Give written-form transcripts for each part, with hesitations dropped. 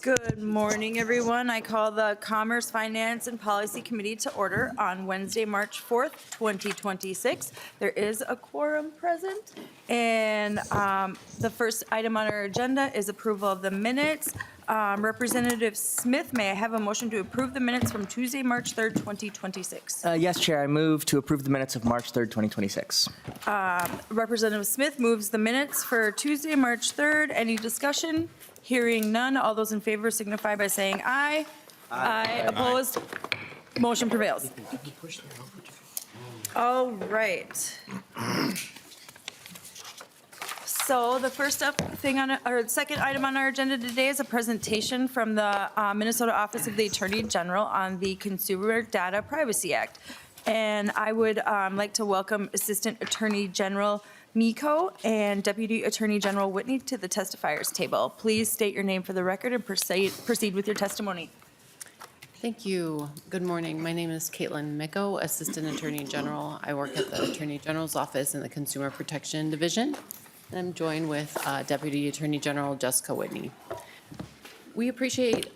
Good morning, everyone. I call the Commerce, Finance, and Policy Committee to order on Wednesday, March 4th, 2026. There is a quorum present, and the first item on our agenda is approval of the minutes. Representative Smith, may I have a motion to approve the minutes from Tuesday, March 3rd, 2026? Yes, Chair. I move to approve the minutes of March 3rd, 2026. Representative Smith moves the minutes for Tuesday, March 3rd. Any discussion? Hearing none. All those in favor signify by saying aye. Aye. Opposed? Motion prevails. All right. So the first thing on our second item on our agenda today is a presentation from the Minnesota Office of the Attorney General on the Consumer Data Privacy Act. And I would like to welcome Assistant Attorney General Miko and Deputy Attorney General Whitney to the testifiers table. Please state your name for the record and proceed with your testimony. Thank you. Good morning. My name is Caitlin Miko, Assistant Attorney General. I work at the Attorney General's Office in the Consumer Protection Division, and I'm joined with Deputy Attorney General Jessica Whitney. We appreciate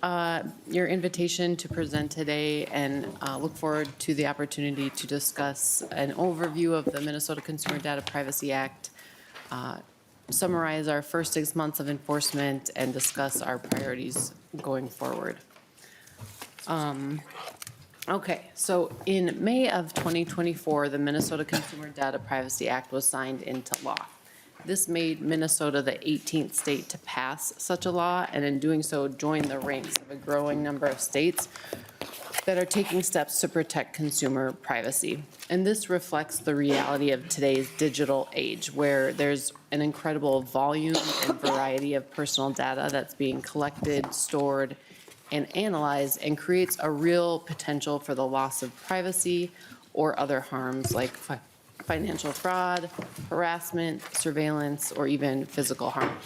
your invitation to present today and look forward to the opportunity to discuss an overview of the Minnesota Consumer Data Privacy Act, summarize our first 6 months of enforcement, and discuss our priorities going forward. Okay, so in May of 2024, the Minnesota Consumer Data Privacy Act was signed into law. This made Minnesota the 18th state to pass such a law, and in doing so, joined the ranks of a growing number of states that are taking steps to protect consumer privacy. And this reflects the reality of today's digital age, where there's an incredible volume and variety of personal data that's being collected, stored, and analyzed, and creates a real potential for the loss of privacy or other harms like financial fraud, harassment, surveillance, or even physical harm.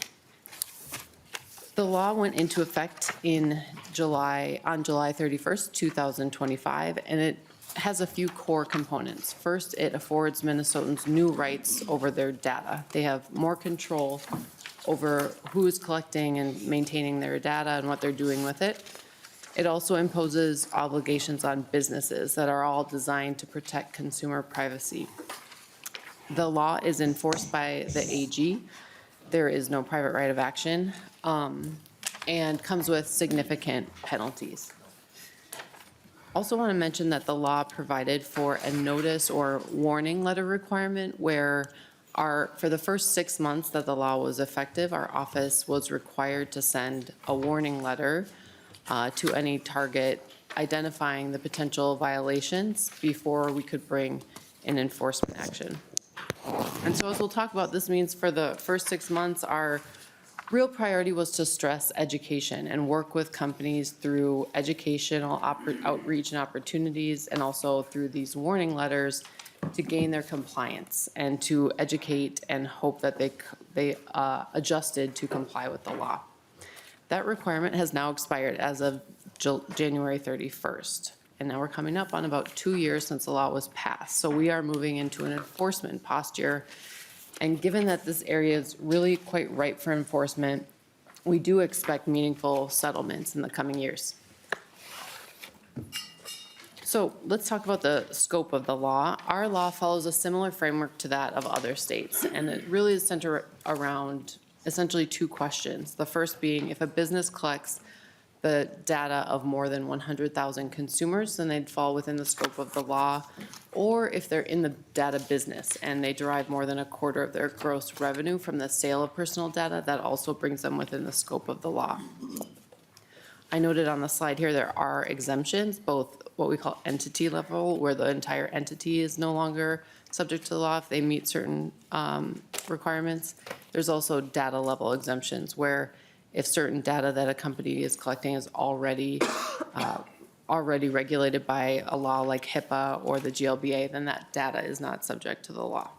The law went into effect on July 31st, 2025, and it has a few core components. First, it affords Minnesotans new rights over their data. They have more control over who is collecting and maintaining their data and what they're doing with it. It also imposes obligations on businesses that are all designed to protect consumer privacy. The law is enforced by the AG. There is no private right of action, and comes with significant penalties. Also want to mention that the law provided for a notice or warning letter requirement where for the first 6 months that the law was effective, our office was required to send a warning letter to any target identifying the potential violations before we could bring an enforcement action. And so as we'll talk about, this means for the first 6 months, our real priority was to stress education and work with companies through educational outreach and opportunities, and also through these warning letters to gain their compliance and to educate and hope that they adjusted to comply with the law. That requirement has now expired as of January 31st. And now we're coming up on about 2 years since the law was passed. So we are moving into an enforcement posture. And given that this area is really quite ripe for enforcement, we do expect meaningful settlements in the coming years. So let's talk about the scope of the law. Our law follows a similar framework to that of other states. And it really is centered around essentially two questions. The first being, if a business collects the data of more than 100,000 consumers, then they'd fall within the scope of the law. Or if they're in the data business and they derive more than a quarter of their gross revenue from the sale of personal data, that also brings them within the scope of the law. I noted on the slide here there are exemptions, both what we call entity level, where the entire entity is no longer subject to the law if they meet certain requirements. There's also data level exemptions, where if certain data that a company is collecting is already regulated by a law like HIPAA or the GLBA, then that data is not subject to the law.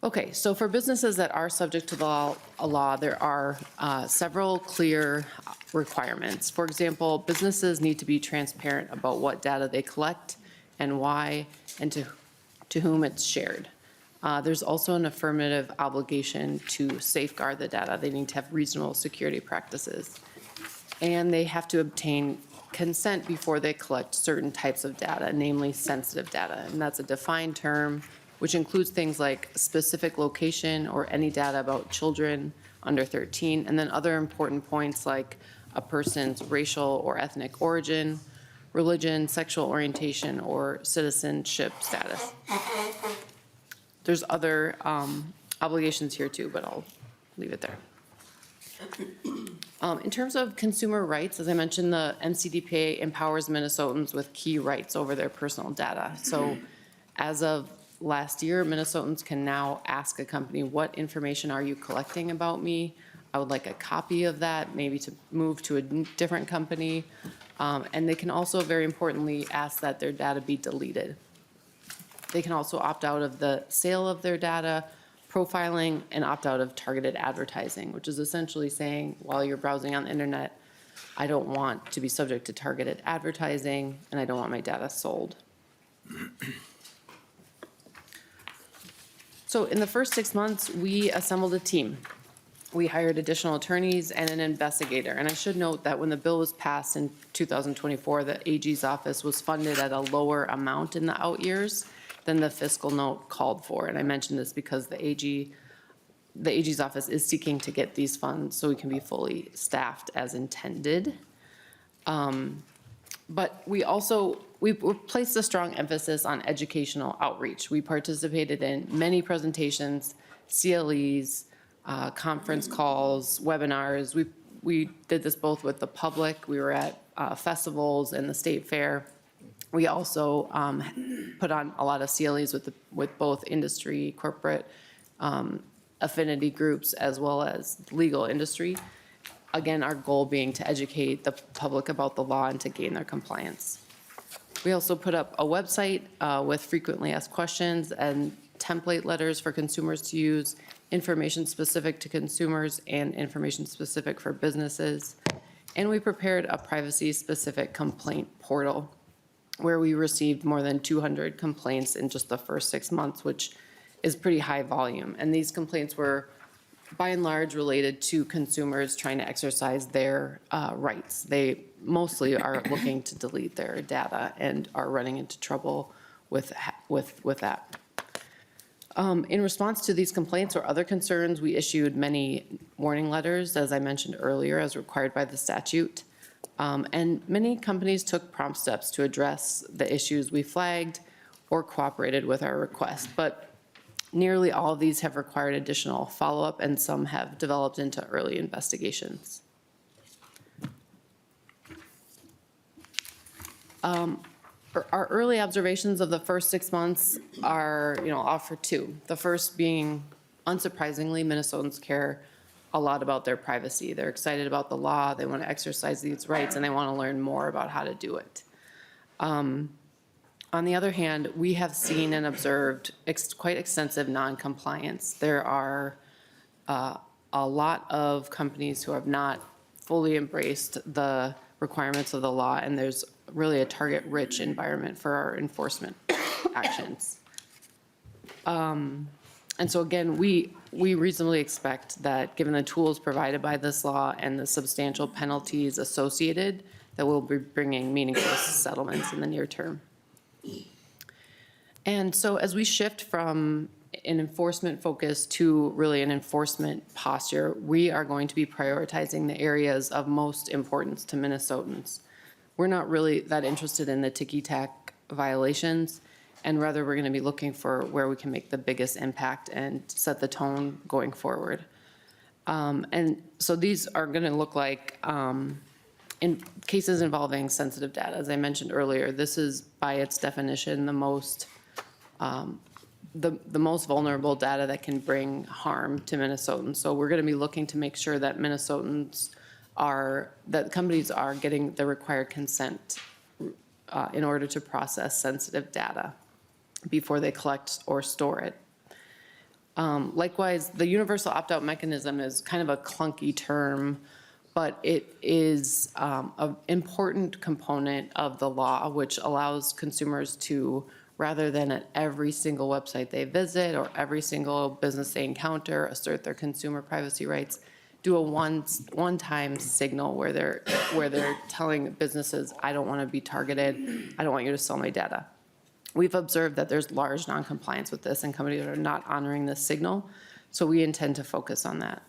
Okay, so for businesses that are subject to the law, there are several clear requirements. For example, businesses need to be transparent about what data they collect and why, and to whom it's shared. There's also an affirmative obligation to safeguard the data. They need to have reasonable security practices. And they have to obtain consent before they collect certain types of data, namely sensitive data. And that's a defined term, which includes things like specific location or any data about children under 13, and then other important points like a person's racial or ethnic origin, religion, sexual orientation, or citizenship status. There's other obligations here too, but I'll leave it there. In terms of consumer rights, as I mentioned, the NCDPA empowers Minnesotans with key rights over their personal data. So as of last year, Minnesotans can now ask a company, what information are you collecting about me? I would like a copy of that, maybe to move to a different company. And they can also, very importantly, ask that their data be deleted. They can also opt out of the sale of their data, profiling, and opt out of targeted advertising, which is essentially saying, while you're browsing on the internet, I don't want to be subject to targeted advertising, and I don't want my data sold. So in the first 6 months, we assembled a team. We hired additional attorneys and an investigator. And I should note that when the bill was passed in 2024, the AG's office was funded at a lower amount in the out years than the fiscal note called for. And I mention this because the AG's office is seeking to get these funds so we can be fully staffed as intended. But we placed a strong emphasis on educational outreach. We participated in many presentations, CLEs, conference calls, webinars. We did this both with the public. We were at festivals and the state fair. We also put on a lot of CLEs with both industry, corporate affinity groups, as well as legal industry. Again, our goal being to educate the public about the law and to gain their compliance. We also put up a website with frequently asked questions and template letters for consumers to use, information specific to consumers and information specific for businesses. And we prepared a privacy-specific complaint portal where we received more than 200 complaints in just the first 6 months, which is pretty high volume. And these complaints were by and large related to consumers trying to exercise their rights. They mostly are looking to delete their data and are running into trouble with that. In response to these complaints or other concerns, we issued many warning letters, as I mentioned earlier, as required by the statute. And many companies took prompt steps to address the issues we flagged or cooperated with our request. But nearly all of these have required additional follow-up, and some have developed into early investigations. Our early observations of the first 6 months are, offer two. The first being, unsurprisingly, Minnesotans care a lot about their privacy. They're excited about the law, they want to exercise these rights, and they want to learn more about how to do it. On the other hand, we have seen and observed quite extensive non-compliance. There are a lot of companies who have not fully embraced the requirements of the law, and there's really a target-rich environment for our enforcement actions. And so again, we reasonably expect that given the tools provided by this law and the substantial penalties associated, that we'll be bringing meaningful settlements in the near term. And so as we shift from an enforcement focus to really an enforcement posture, we are going to be prioritizing the areas of most importance to Minnesotans. We're not really that interested in the ticky-tack violations, and rather we're going to be looking for where we can make the biggest impact and set the tone going forward. And so these are going to look like in cases involving sensitive data. As I mentioned earlier, this is by its definition the most vulnerable data that can bring harm to Minnesotans. So we're going to be looking to make sure that that companies are getting the required consent in order to process sensitive data before they collect or store it. Likewise, the universal opt-out mechanism is kind of a clunky term, but it is an important component of the law, which allows consumers to rather than at every single website they visit or every single business they encounter, assert their consumer privacy rights. Do a one-time signal where they're telling businesses, I don't want to be targeted, I don't want you to sell my data. We've observed that there's large non-compliance with this and companies are not honoring this signal, so we intend to focus on that.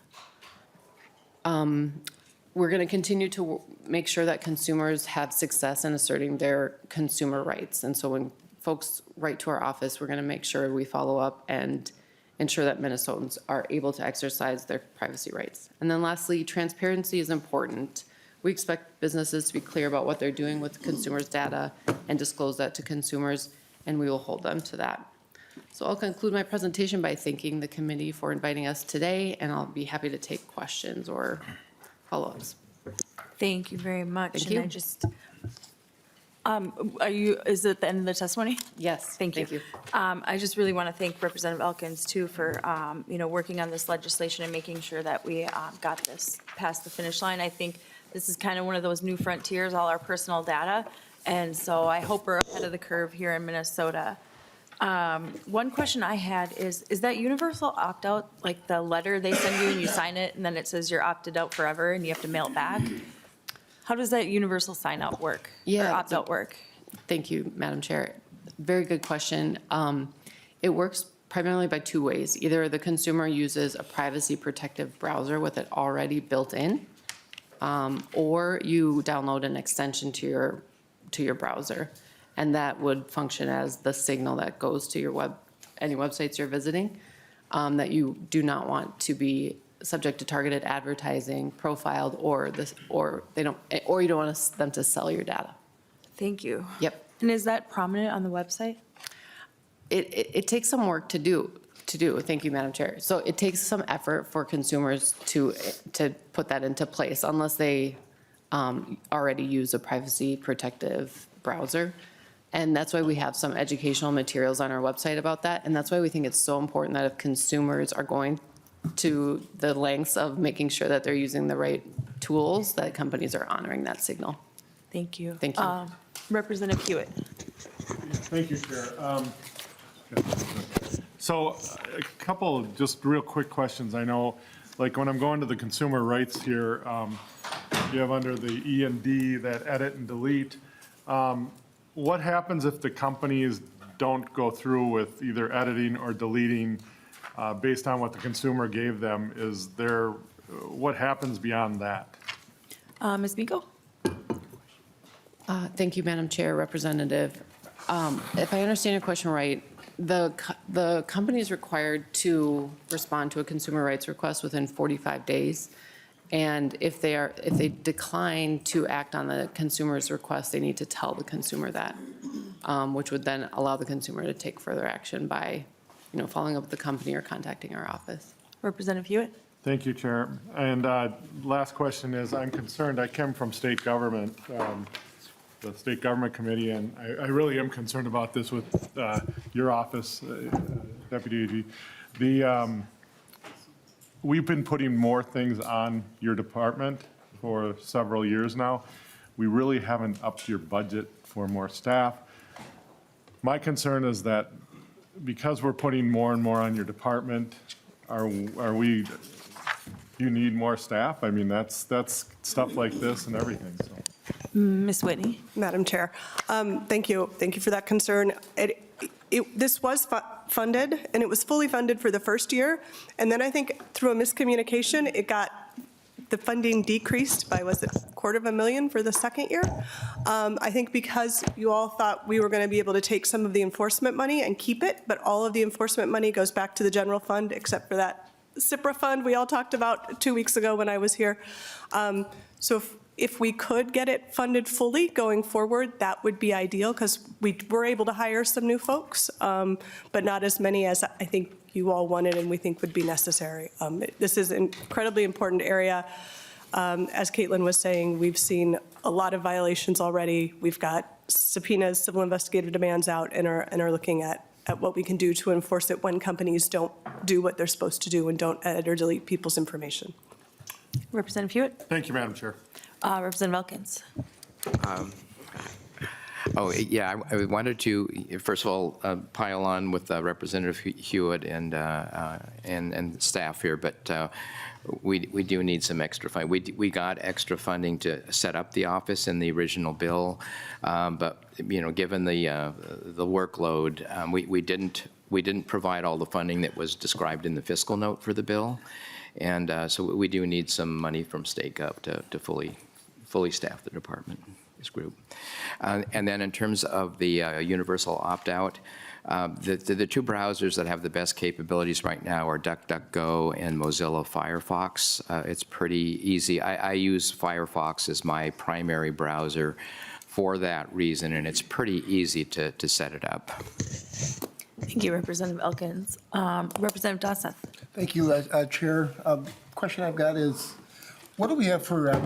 We're going to continue to make sure that consumers have success in asserting their consumer rights. And so when folks write to our office, we're going to make sure we follow up and ensure that Minnesotans are able to exercise their privacy rights. And then lastly, transparency is important. We expect businesses to be clear about what they're doing with consumers' data and disclose that to consumers, and we will hold them to that. So I'll conclude my presentation by thanking the committee for inviting us today, and I'll be happy to take questions or follow-ups. Thank you very much. Thank And you. I just, is it the end of the testimony? Yes. Thank you. I just really want to thank Representative Elkins, too, for, working on this legislation and making sure that we got this past the finish line. I think this is kind of one of those new frontiers, all our personal data, and so I hope we're ahead of the curve here in Minnesota. One question I had is that universal opt-out, like the letter they send you and you sign it, and then it says you're opted out forever and you have to mail it back? How does that universal sign-out work? Yeah, Or opt-out work? Thank you, Madam Chair. Very good question. It works primarily by two ways. Either the consumer uses a privacy protective browser with it already built in, or you download an extension to your browser, and that would function as the signal that goes to any websites you're visiting, that you do not want to be subject to targeted advertising, profiled, or you don't want them to sell your data. Thank you. Yep. And is that prominent on the website? It takes some work to do. Thank you, Madam Chair. So it takes some effort for consumers to put that into place unless they already use a privacy protective browser. And that's why we have some educational materials on our website about that. And that's why we think it's so important that if consumers are going to the lengths of making sure that they're using the right tools, that companies are honoring that signal. Thank you. Thank you. Representative Hewitt. Thank you, Chair. So a couple of just real quick questions. I know, like when I'm going to the consumer rights here, you have under the E and D that edit and delete. What happens if the companies don't go through with either editing or deleting based on what the consumer gave them? What happens beyond that? Ms. Miko? Thank you, Madam Chair, Representative. If I understand your question right, the company is required to respond to a consumer rights request within 45 days. And if they decline to act on the consumer's request, they need to tell the consumer that, which would then allow the consumer to take further action by, following up with the company or contacting our office. Representative Hewitt? Thank you, Chair. And last question is, I'm concerned, I came from state government, the State Government Committee, and I really am concerned about this with your office, Deputy AG. We've been putting more things on your department for several years now. We really haven't upped your budget for more staff. My concern is that because we're putting more and more on your department, you need more staff? I mean, that's stuff like this and everything, so. Ms. Whitney? Madam Chair, thank you. Thank you for that concern. This was funded, and it was fully funded for the first year. And then I think through a miscommunication, the funding decreased by, was it $250,000 for the second year? I think because you all thought we were going to be able to take some of the enforcement money and keep it, but all of the enforcement money goes back to the general fund except for that CIPRA fund we all talked about 2 weeks ago when I was here. So if we could get it funded fully going forward, that would be ideal because we were able to hire some new folks, but not as many as I think you all wanted and we think would be necessary. This is an incredibly important area. As Caitlin was saying, we've seen a lot of violations already. We've got subpoenas, civil investigative demands out and are looking at what we can do to enforce it when companies don't do what they're supposed to do and don't edit or delete people's information. Representative Hewitt? Thank you, Madam Chair. Representative Elkins? Oh, yeah, I wanted to, first of all, pile on with Representative Hewitt and staff here, but we do need some extra funding. We got extra funding to set up the office in the original bill, but, given the workload, we didn't provide all the funding that was described in the fiscal note for the bill, and so we do need some money from State Gov to fully staff the department. Group. And then in terms of the universal opt-out, the two browsers that have the best capabilities right now are DuckDuckGo and Mozilla Firefox. It's pretty easy. I use Firefox as my primary browser for that reason, and it's pretty easy to set it up. Thank you, Representative Elkins. Representative Dosseth. Thank you, Chair. Question I've got is, what do we have for,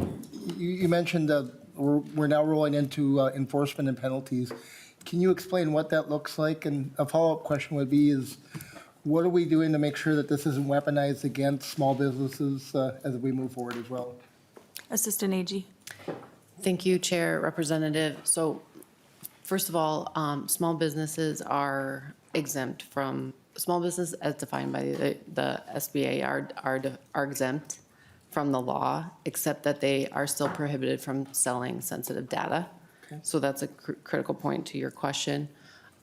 you mentioned we're now rolling into enforcement and penalties. Can you explain what that looks like? And a follow-up question would be is, what are we doing to make sure that this isn't weaponized against small businesses as we move forward as well? Assistant AG. Thank you, Chair, Representative. So first of all, small businesses are exempt from, small business as defined by the SBA are exempt from the law, except that they are still prohibited from selling sensitive data. Okay. So that's a critical point to your question.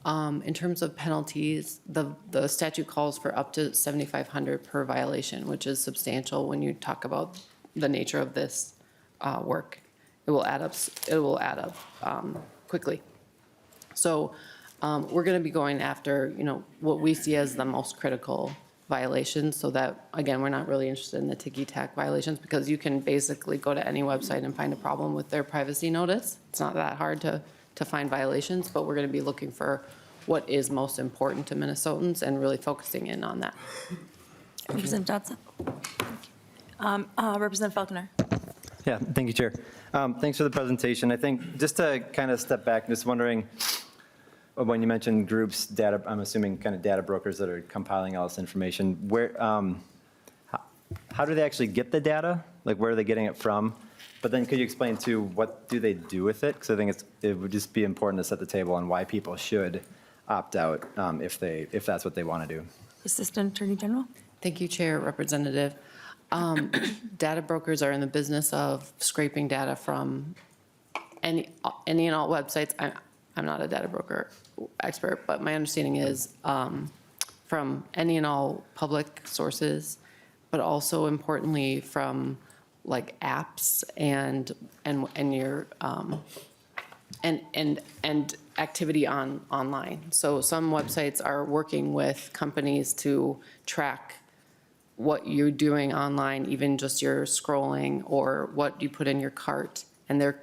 In terms of penalties, the statute calls for up to $7,500 per violation, which is substantial when you talk about the nature of this work. It will add up quickly. So we're going to be going after, what we see as the most critical violations, so that, again, we're not really interested in the ticky-tack violations, because you can basically go to any website and find a problem with their privacy notice. It's not that hard to find violations, but we're going to be looking for what is most important to Minnesotans and really focusing in on that. Representative Johnson. Representative Falconer. Yeah, thank you, Chair. Thanks for the presentation. I think just to kind of step back, just wondering, when you mentioned groups, data, I'm assuming kind of data brokers that are compiling all this information, where, how do they actually get the data? Like, where are they getting it from? But then could you explain too, what do they do with it? Because I think it would just be important to set the table on why people should opt out if that's what they want to do. Assistant Attorney General. Thank you, Chair, Representative. Data brokers are in the business of scraping data from any and all websites. I'm not a data broker expert, but my understanding is from any and all public sources, but also importantly from like apps and your and activity online. So some websites are working with companies to track what you're doing online, even just your scrolling or what you put in your cart. And they're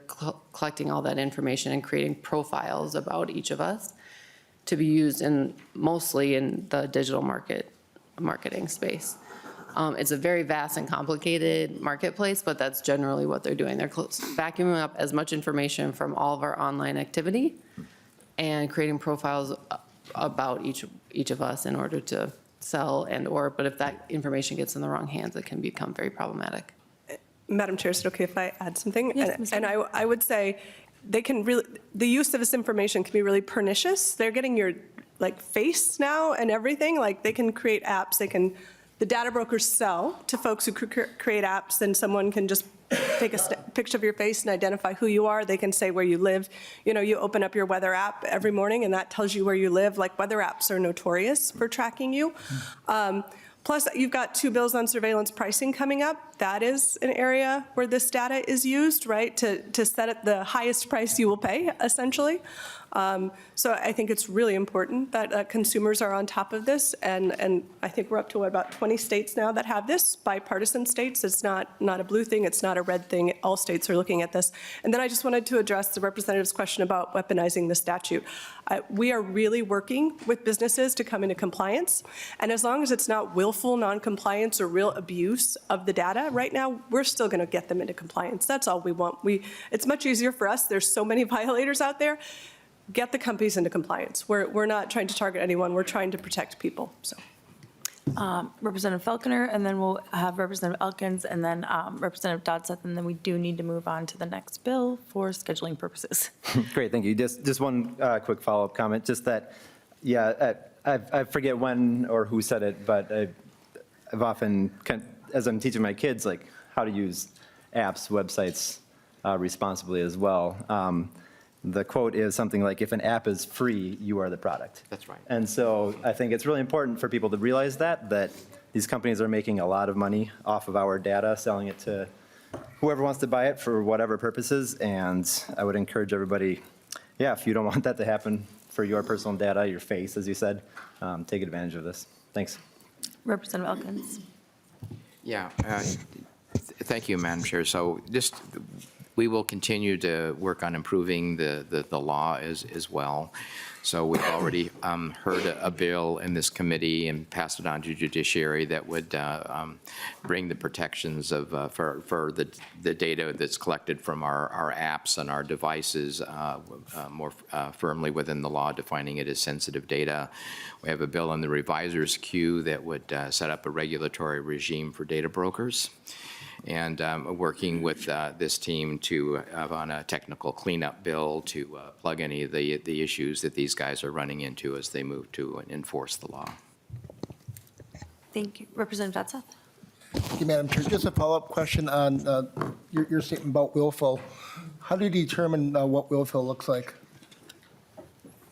collecting all that information and creating profiles about each of us to be used mostly in the digital marketing space. It's a very vast and complicated marketplace, but that's generally what they're doing. They're vacuuming up as much information from all of our online activity and creating profiles about each of us in order to sell but if that information gets in the wrong hands, it can become very problematic. Madam Chair, is it okay if I add something? Yes, Ms. And I would say the use of this information can be really pernicious. They're getting your face now and everything. They can create apps. The data brokers sell to folks who create apps, and someone can just take a picture of your face and identify who you are. They can say where you live. You open up your weather app every morning and that tells you where you live. Weather apps are notorious for tracking you. Plus, you've got 2 bills on surveillance pricing coming up. That is an area where this data is used, right, to set at the highest price you will pay, essentially. So I think it's really important that consumers are on top of this, and I think we're up to about 20 states now that have this, bipartisan states. It's not a blue thing, it's not a red thing. All states are looking at this. And then I just wanted to address the representative's question about weaponizing the statute. We are really working with businesses to come into compliance, and as long as it's not willful noncompliance or real abuse of the data, right now we're still going to get them into compliance. That's all we want. It's much easier for us. There's so many violators out there. Get the companies into compliance. We're not trying to target anyone. We're trying to protect people. So, Representative Falconer, and then we'll have Representative Elkins, and then Representative Dodseth, and then we do need to move on to the next bill for scheduling purposes. Great, thank you. Just one quick follow-up comment, just that, yeah, I forget when or who said it, but I've often, as I'm teaching my kids, like, how to use apps, websites responsibly as well. The quote is something like, if an app is free, you are the product. That's right. And so I think it's really important for people to realize that these companies are making a lot of money off of our data, selling it to whoever wants to buy it for whatever purposes. And I would encourage everybody, yeah, if you don't want that to happen for your personal data, your face, as you said, take advantage of this. Thanks. Representative Elkins. Yeah, thank you, Madam Chair. So just, we will continue to work on improving the law as well. So we've already heard a bill in this committee and passed it on to judiciary that would bring the protections of for the data that's collected from our apps and our devices more firmly within the law, defining it as sensitive data. We have a bill in the reviser's queue that would set up a regulatory regime for data brokers. And working with this team to on a technical cleanup bill to plug any of the issues that these guys are running into as they move to enforce the law. Thank you. Representative Dodseth. Thank you, Madam Chair. Just a follow-up question on your statement about willful. How do you determine what willful looks like?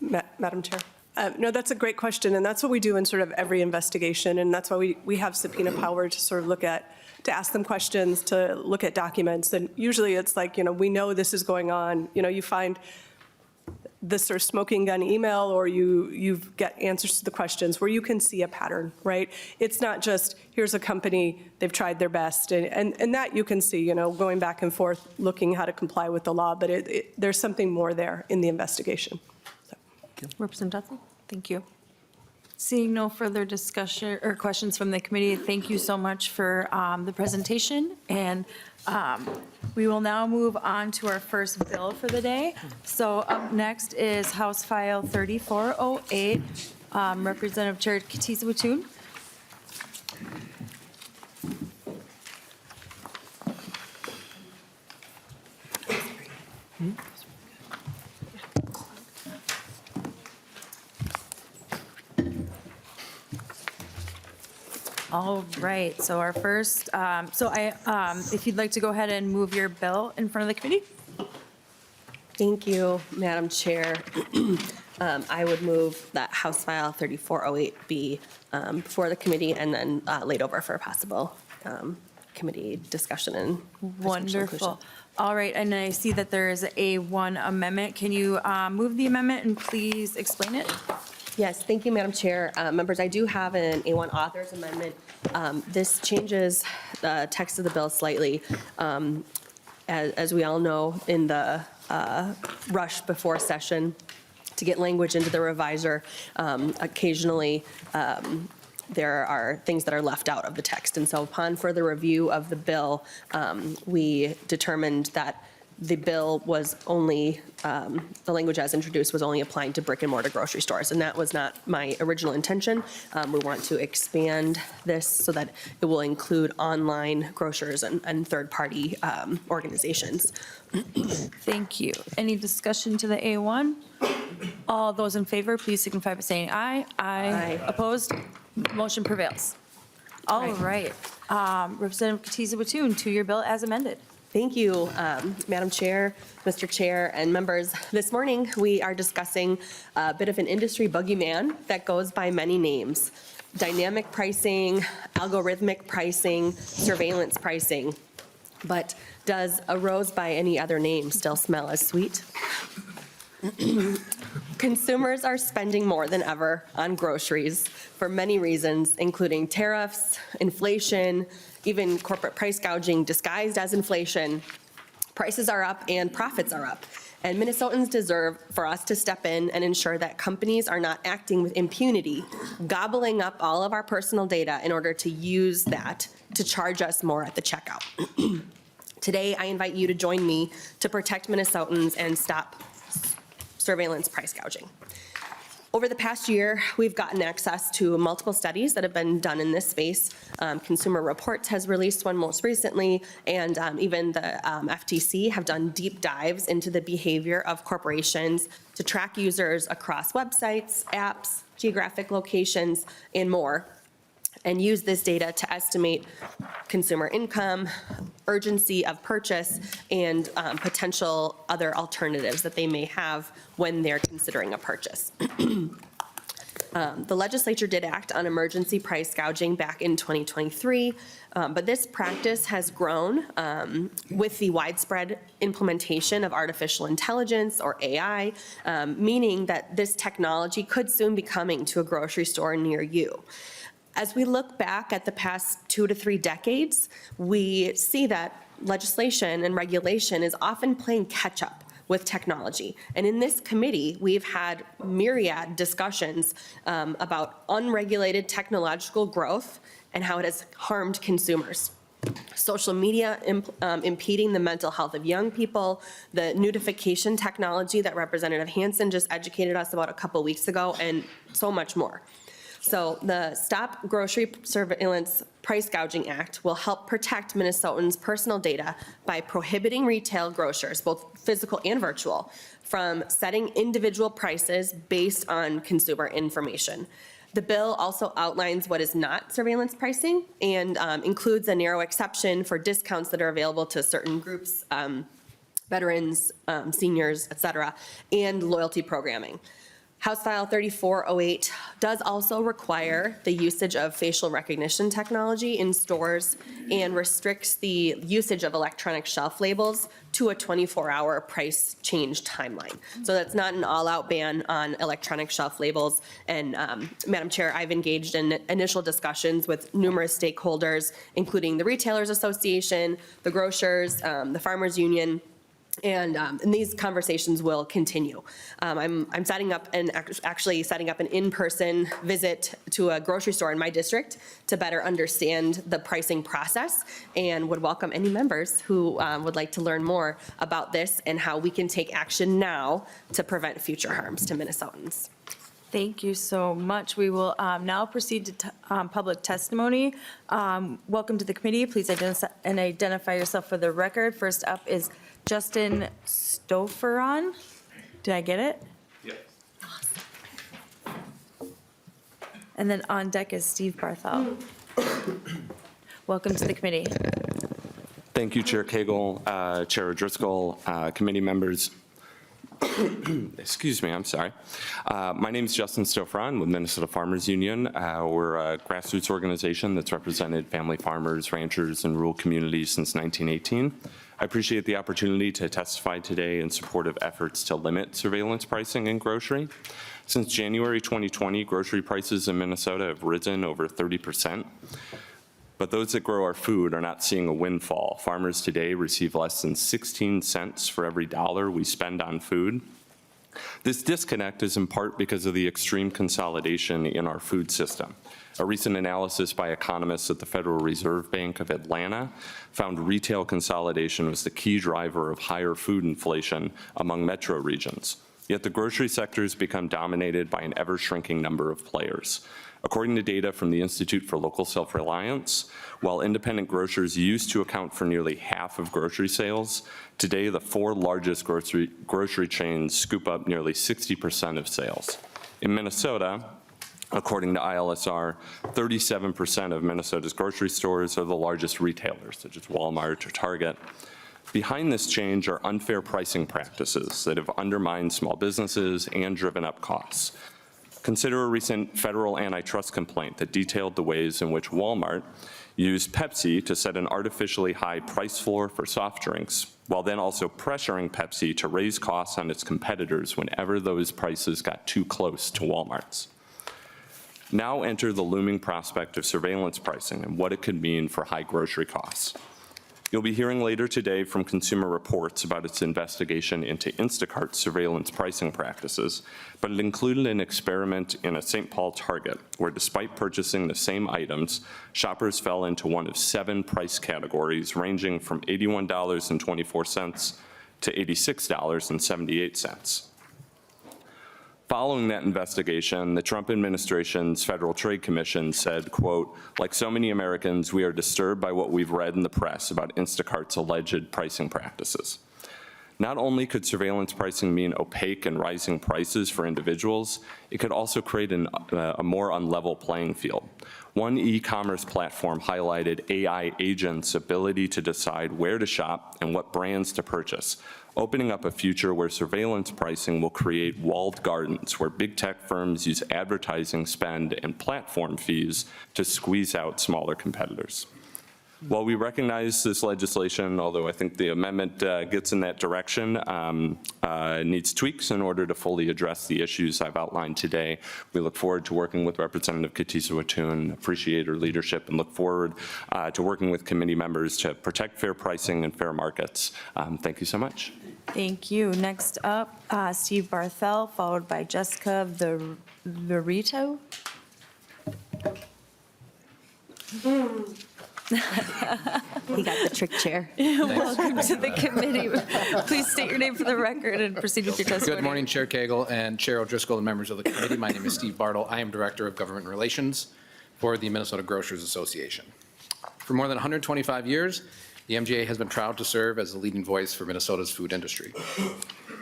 Madam Chair. No, that's a great question, and that's what we do in sort of every investigation, and that's why we have subpoena power to sort of look at, to ask them questions, to look at documents, and usually it's like, we know this is going on. You find this sort of smoking gun email, or you get answers to the questions where you can see a pattern, right? It's not just, here's a company, they've tried their best, and that you can see, going back and forth, looking how to comply with the law, but there's something more there in the investigation. Representative Dodseth. Thank you. Seeing no further discussion or questions from the committee, thank you so much for the presentation. And we will now move on to our first bill for the day. So up next is House File 3408, Representative Chair Kotyza-Witthuhn. All right, so our first, if you'd like to go ahead and move your bill in front of the committee. Thank you, Madam Chair. I would move that House File 3408 be before the committee and then laid over for a possible committee discussion and potential inclusion. Wonderful. All right, and I see that there is a one amendment. Can you move the amendment and please explain it? Yes, thank you, Madam Chair. Members, I do have an A1 author's amendment. This changes the text of the bill slightly. As we all know, in the rush before session to get language into the reviser, occasionally there are things that are left out of the text. And so upon further review of the bill, we determined that the bill was only, the language as introduced was only applying to brick and mortar grocery stores, and that was not my original intention. We want to expand this so that it will include online grocers and third-party organizations. Thank you. Any discussion to the A1? All those in favor, please signify by saying aye. Aye. Opposed? Motion prevails. All right. Representative Kotyza-Witthuhn, to your bill as amended. Thank you, Madam Chair, Mr. Chair, and members. This morning, we are discussing a bit of an industry boogeyman that goes by many names: dynamic pricing, algorithmic pricing, surveillance pricing. But does a rose by any other name still smell as sweet? Consumers are spending more than ever on groceries for many reasons, including tariffs, inflation, even corporate price gouging disguised as inflation. Prices are up and profits are up. And Minnesotans deserve for us to step in and ensure that companies are not acting with impunity, gobbling up all of our personal data in order to use that to charge us more at the checkout. Today, I invite you to join me to protect Minnesotans and stop surveillance price gouging. Over the past year, we've gotten access to multiple studies that have been done in this space. Consumer Reports has released one most recently, and even the FTC have done deep dives into the behavior of corporations to track users across websites, apps, geographic locations, and more, and use this data to estimate consumer income, urgency of purchase, and potential other alternatives that they may have when they're considering a purchase. The legislature did act on emergency price gouging back in 2023, but this practice has grown with the widespread implementation of artificial intelligence, or AI, meaning that this technology could soon be coming to a grocery store near you. As we look back at the past 2 to 3 decades, we see that legislation and regulation is often playing catch-up with technology. And in this committee, we've had myriad discussions about unregulated technological growth and how it has harmed consumers. Social media impeding the mental health of young people, the nudification technology that Representative Hansen just educated us about a couple weeks ago, and so much more. So the Stop Grocery Surveillance Price Gouging Act will help protect Minnesotans' personal data by prohibiting retail grocers, both physical and virtual, from setting individual prices based on consumer information. The bill also outlines what is not surveillance pricing and includes a narrow exception for discounts that are available to certain groups, veterans, seniors, et cetera, and loyalty programming. House File 3408 does also require the usage of facial recognition technology in stores and restricts the usage of electronic shelf labels to a 24-hour price change timeline. So that's not an all-out ban on electronic shelf labels. And Madam Chair, I've engaged in initial discussions with numerous stakeholders, including the Retailers Association, the grocers, the Farmers Union, and these conversations will continue. I'm actually setting up an in-person visit to a grocery store in my district to better understand the pricing process, and would welcome any members who would like to learn more about this and how we can take action now to prevent future harms to Minnesotans. Thank you so much. We will now proceed to public testimony. Welcome to the committee. Please identify yourself for the record. First up is Justin Stoufferon. Did I get it? Yes. And then on deck is Steve Barthel. Welcome to the committee. Thank you, Chair Cagle, Chair Driscoll, committee members. Excuse me, I'm sorry. My name is Justin Stoufferon with Minnesota Farmers Union. We're a grassroots organization that's represented family farmers, ranchers, and rural communities since 1918. I appreciate the opportunity to testify today in support of efforts to limit surveillance pricing in grocery. Since January 2020, grocery prices in Minnesota have risen over 30%. But those that grow our food are not seeing a windfall. Farmers today receive less than 16 cents for every dollar we spend on food. This disconnect is in part because of the extreme consolidation in our food system. A recent analysis by economists at the Federal Reserve Bank of Atlanta found retail consolidation was the key driver of higher food inflation among metro regions. Yet the grocery sector has become dominated by an ever-shrinking number of players. According to data from the Institute for Local Self-Reliance, while independent grocers used to account for nearly half of grocery sales, today the 4 largest grocery chains scoop up nearly 60% of sales. In Minnesota, according to ILSR, 37% of Minnesota's grocery stores are the largest retailers, such as Walmart or Target. Behind this change are unfair pricing practices that have undermined small businesses and driven up costs. Consider a recent federal antitrust complaint that detailed the ways in which Walmart used Pepsi to set an artificially high price floor for soft drinks, while then also pressuring Pepsi to raise costs on its competitors whenever those prices got too close to Walmart's. Now enter the looming prospect of surveillance pricing and what it could mean for high grocery costs. You'll be hearing later today from Consumer Reports about its investigation into Instacart's surveillance pricing practices, but it included an experiment in a St. Paul Target where, despite purchasing the same items, shoppers fell into one of 7 price categories ranging from $81.24 to $86.78. Following that investigation, the Trump administration's Federal Trade Commission said, quote, "Like so many Americans, we are disturbed by what we've read in the press about Instacart's alleged pricing practices." Not only could surveillance pricing mean opaque and rising prices for individuals, it could also create a more unlevel playing field. One e-commerce platform highlighted AI agents' ability to decide where to shop and what brands to purchase, opening up a future where surveillance pricing will create walled gardens where big tech firms use advertising spend and platform fees to squeeze out smaller competitors. While we recognize this legislation, although I think the amendment gets in that direction, needs tweaks in order to fully address the issues I've outlined today. We look forward to working with Representative Kotyza-Witthuhn, appreciate her leadership, and look forward to working with committee members to protect fair pricing and fair markets. Thank you so much. Thank you. Next up, Steve Barthel, followed by Jessica Verito. He got the trick chair. Welcome to the committee. Please state your name for the record and proceed with your testimony. Good morning, Chair Cagle and Chair O'Driscoll and members of the committee. My name is Steve Bartle. I am Director of Government Relations for the Minnesota Grocers Association. For more than 125 years, the MGA has been proud to serve as the leading voice for Minnesota's food industry.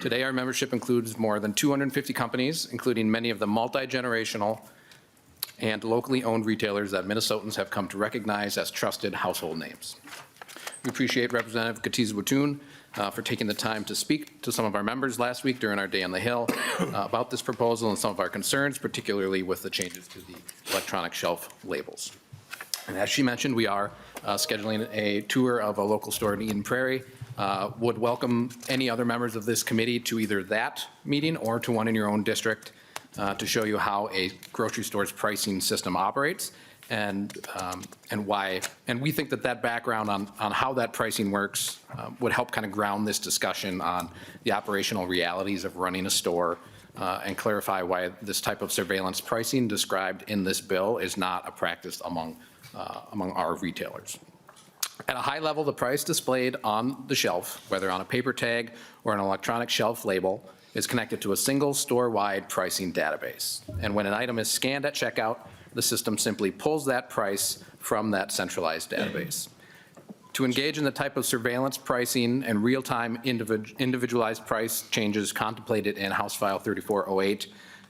Today, our membership includes more than 250 companies, including many of the multi-generational and locally owned retailers that Minnesotans have come to recognize as trusted household names. We appreciate Representative Kotyza-Witthuhn for taking the time to speak to some of our members last week during our Day on the Hill about this proposal and some of our concerns, particularly with the changes to the electronic shelf labels. And as she mentioned, we are scheduling a tour of a local store in Eden Prairie. Would welcome any other members of this committee to either that meeting or to one in your own district to show you how a grocery store's pricing system operates and why. And we think that that background on how that pricing works would help kind of ground this discussion on the operational realities of running a store and clarify why this type of surveillance pricing described in this bill is not a practice among our retailers. At a high level, the price displayed on the shelf, whether on a paper tag or an electronic shelf label, is connected to a single store-wide pricing database. And when an item is scanned at checkout, the system simply pulls that price from that centralized database. To engage in the type of surveillance pricing and real-time individualized price changes contemplated in House File 3408,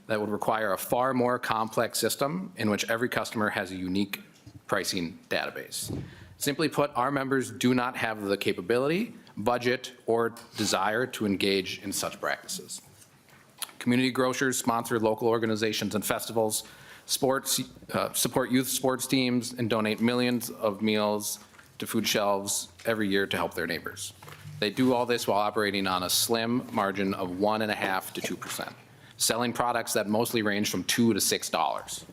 that would require a far more complex system in which every customer has a unique pricing database. Simply put, our members do not have the capability, budget, or desire to engage in such practices. Community grocers sponsor local organizations and festivals, support youth sports teams, and donate millions of meals to food shelves every year to help their neighbors. They do all this while operating on a slim margin of 1.5% to 2%, selling products that mostly range from $2 to $6.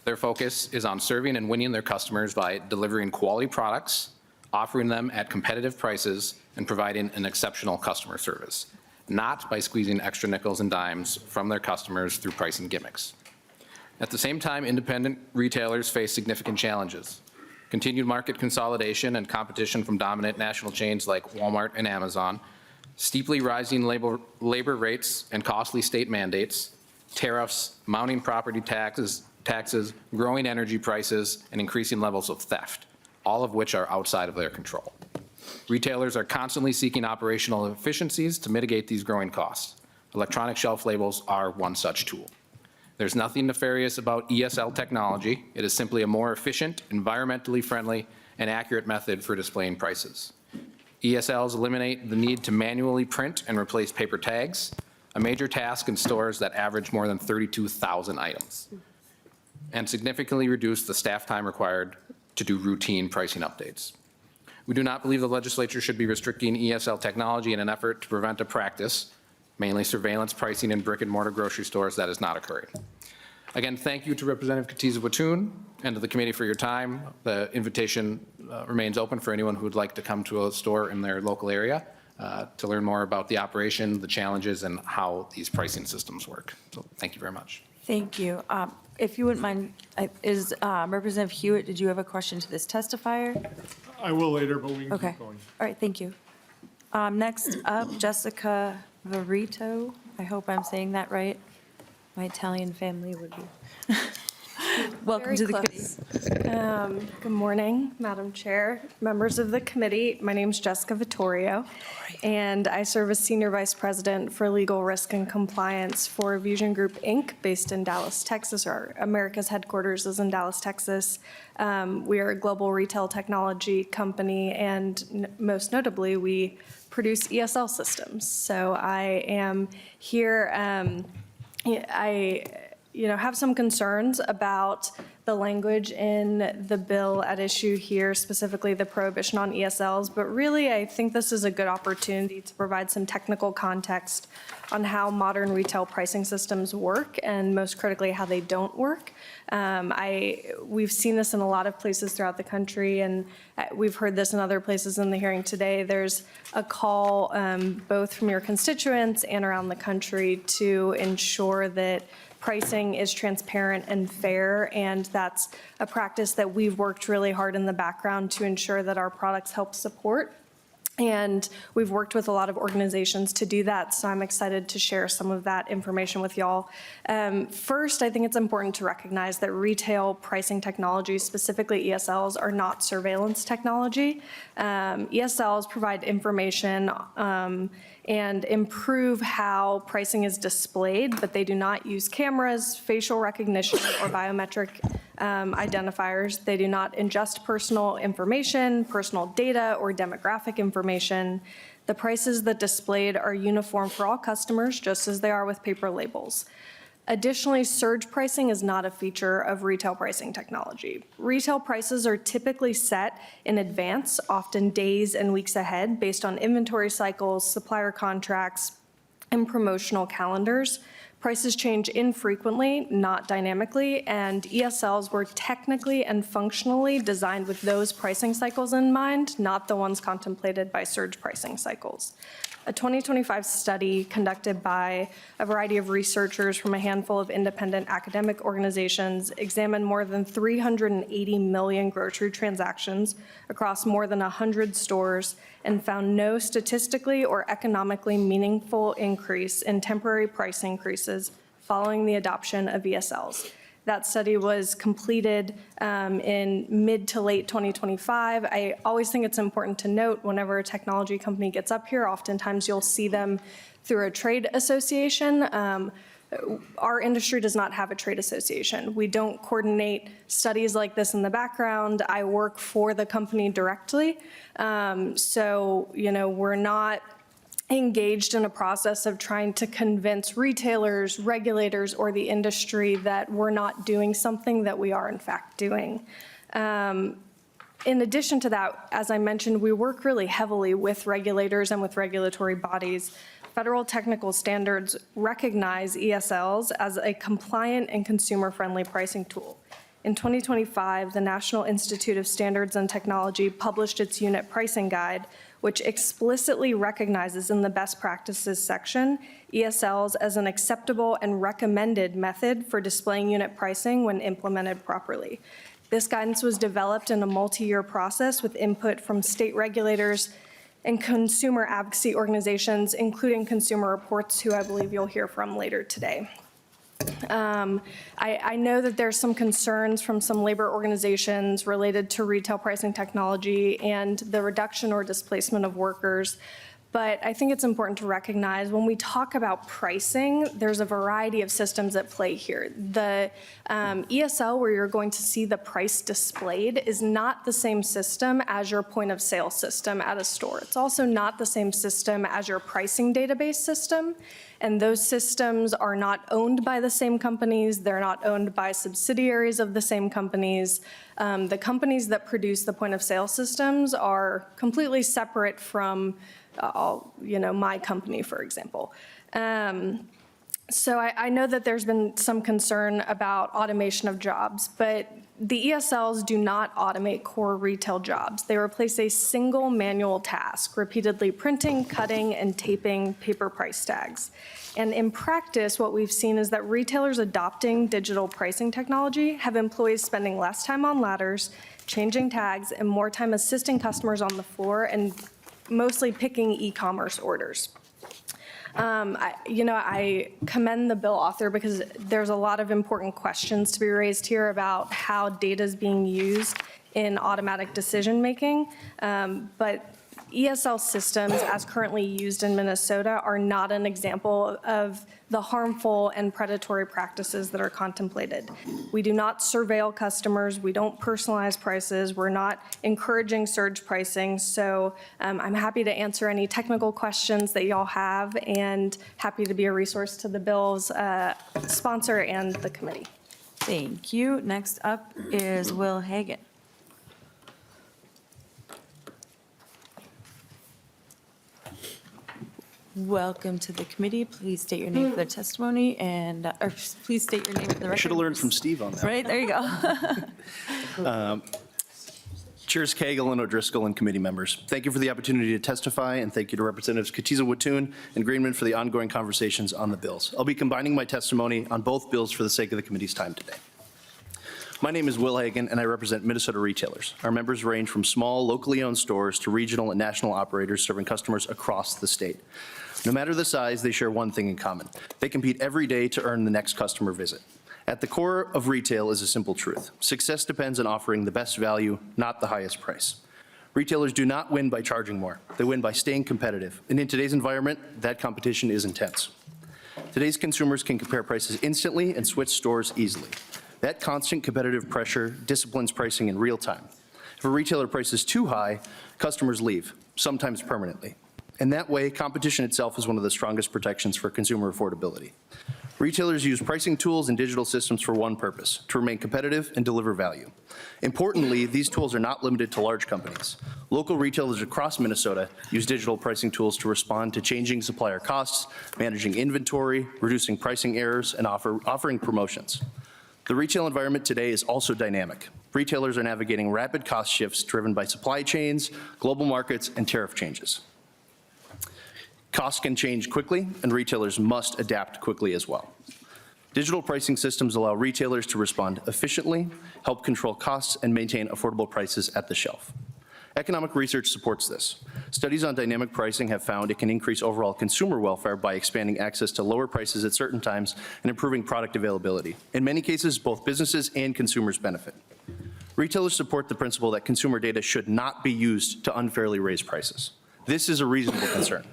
Their focus is on serving and winning their customers by delivering quality products, offering them at competitive prices, and providing an exceptional customer service, not by squeezing extra nickels and dimes from their customers through pricing gimmicks. At the same time, independent retailers face significant challenges. Continued market consolidation and competition from dominant national chains like Walmart and Amazon, steeply rising labor rates and costly state mandates, tariffs, mounting property taxes, growing energy prices, and increasing levels of theft, all of which are outside of their control. Retailers are constantly seeking operational efficiencies to mitigate these growing costs. Electronic shelf labels are one such tool. There's nothing nefarious about ESL technology. It is simply a more efficient, environmentally friendly, and accurate method for displaying prices. ESLs eliminate the need to manually print and replace paper tags, a major task in stores that average more than 32,000 items, and significantly reduce the staff time required to do routine pricing updates. We do not believe the legislature should be restricting ESL technology in an effort to prevent a practice, mainly surveillance pricing in brick and mortar grocery stores, that is not occurring. Again, thank you to Representative Kotyza-Witthuhn and to the committee for your time. The invitation remains open for anyone who would like to come to a store in their local area to learn more about the operation, the challenges, and how these pricing systems work. So thank you very much. Thank you. If you wouldn't mind, is Representative Hewitt, did you have a question to this testifier? I will later, but we can Okay. keep going. All right, thank you. Next up, Jessica Verito. I hope I'm saying that right. My Italian family would be. Welcome to the committee. Good morning, Madam Chair, members of the committee. My name is Jessica Vittorio, and I serve as Senior Vice President for Legal Risk and Compliance for Fusion Group, Inc., based in Dallas, Texas. Our America's headquarters is in Dallas, Texas. We are a global retail technology company, and most notably, we produce ESL systems. So I am here, I have some concerns about the language in the bill at issue here, specifically the prohibition on ESLs, but really I think this is a good opportunity to provide some technical context on how modern retail pricing systems work, and most critically, how they don't work. We've seen this in a lot of places throughout the country, and we've heard this in other places in the hearing today. There's a call both from your constituents and around the country to ensure that pricing is transparent and fair, and that's a practice that we've worked really hard in the background to ensure that our products help support. And we've worked with a lot of organizations to do that, so I'm excited to share some of that information with y'all. First, I think it's important to recognize that retail pricing technologies, specifically ESLs, are not surveillance technology. ESLs provide information and improve how pricing is displayed, but they do not use cameras, facial recognition, or biometric identifiers. They do not ingest personal information, personal data, or demographic information. The prices that displayed are uniform for all customers, just as they are with paper labels. Additionally, surge pricing is not a feature of retail pricing technology. Retail prices are typically set in advance, often days and weeks ahead, based on inventory cycles, supplier contracts, and promotional calendars. Prices change infrequently, not dynamically, and ESLs were technically and functionally designed with those pricing cycles in mind, not the ones contemplated by surge pricing cycles. A 2025 study conducted by a variety of researchers from a handful of independent academic organizations examined more than 380 million grocery transactions across more than 100 stores and found no statistically or economically meaningful increase in temporary price increases following the adoption of ESLs. That study was completed in mid to late 2025. I always think it's important to note whenever a technology company gets up here, oftentimes you'll see them through a trade association. Our industry does not have a trade association. We don't coordinate studies like this in the background. I work for the company directly. So, we're not engaged in a process of trying to convince retailers, regulators, or the industry that we're not doing something that we are in fact doing. In addition to that, as I mentioned, we work really heavily with regulators and with regulatory bodies. Federal technical standards recognize ESLs as a compliant and consumer-friendly pricing tool. In 2025, the National Institute of Standards and Technology published its unit pricing guide, which explicitly recognizes in the best practices section ESLs as an acceptable and recommended method for displaying unit pricing when implemented properly. This guidance was developed in a multi-year process with input from state regulators and consumer advocacy organizations, including Consumer Reports, who I believe you'll hear from later today. I know that there's some concerns from some labor organizations related to retail pricing technology and the reduction or displacement of workers. But I think it's important to recognize when we talk about pricing, there's a variety of systems at play here. The ESL, where you're going to see the price displayed, is not the same system as your point of sale system at a store. It's also not the same system as your pricing database system. And those systems are not owned by the same companies. They're not owned by subsidiaries of the same companies. The companies that produce the point of sale systems are completely separate from my company, for example. So I know that there's been some concern about automation of jobs, but the ESLs do not automate core retail jobs. They replace a single manual task, repeatedly printing, cutting, and taping paper price tags. And in practice, what we've seen is that retailers adopting digital pricing technology have employees spending less time on ladders, changing tags, and more time assisting customers on the floor and mostly picking e-commerce orders. I commend the bill author because there's a lot of important questions to be raised here about how data is being used in automatic decision-making. But ESL systems, as currently used in Minnesota, are not an example of the harmful and predatory practices that are contemplated. We do not surveil customers. We don't personalize prices. We're not encouraging surge pricing. So I'm happy to answer any technical questions that y'all have and happy to be a resource to the bill's sponsor and the committee. Thank you. Next up is Will Hagan. Welcome to the committee. Please state your name for the testimony and, or please state your name for the record. I should have learned from Steve on that. Right, there you go. Chairs Cagle and O'Driscoll and committee members, thank you for the opportunity to testify, and thank you to Representatives Kotyza-Witthuhn and Greenman for the ongoing conversations on the bills. I'll be combining my testimony on both bills for the sake of the committee's time today. My name is Will Hagan, and I represent Minnesota retailers. Our members range from small, locally owned stores to regional and national operators serving customers across the state. No matter the size, they share one thing in common. They compete every day to earn the next customer visit. At the core of retail is a simple truth. Success depends on offering the best value, not the highest price. Retailers do not win by charging more. They win by staying competitive. And in today's environment, that competition is intense. Today's consumers can compare prices instantly and switch stores easily. That constant competitive pressure disciplines pricing in real time. If a retailer prices too high, customers leave, sometimes permanently. In that way, competition itself is one of the strongest protections for consumer affordability. Retailers use pricing tools and digital systems for one purpose, to remain competitive and deliver value. Importantly, these tools are not limited to large companies. Local retailers across Minnesota use digital pricing tools to respond to changing supplier costs, managing inventory, reducing pricing errors, and offering promotions. The retail environment today is also dynamic. Retailers are navigating rapid cost shifts driven by supply chains, global markets, and tariff changes. Costs can change quickly, and retailers must adapt quickly as well. Digital pricing systems allow retailers to respond efficiently, help control costs, and maintain affordable prices at the shelf. Economic research supports this. Studies on dynamic pricing have found it can increase overall consumer welfare by expanding access to lower prices at certain times and improving product availability. In many cases, both businesses and consumers benefit. Retailers support the principle that consumer data should not be used to unfairly raise prices. This is a reasonable concern.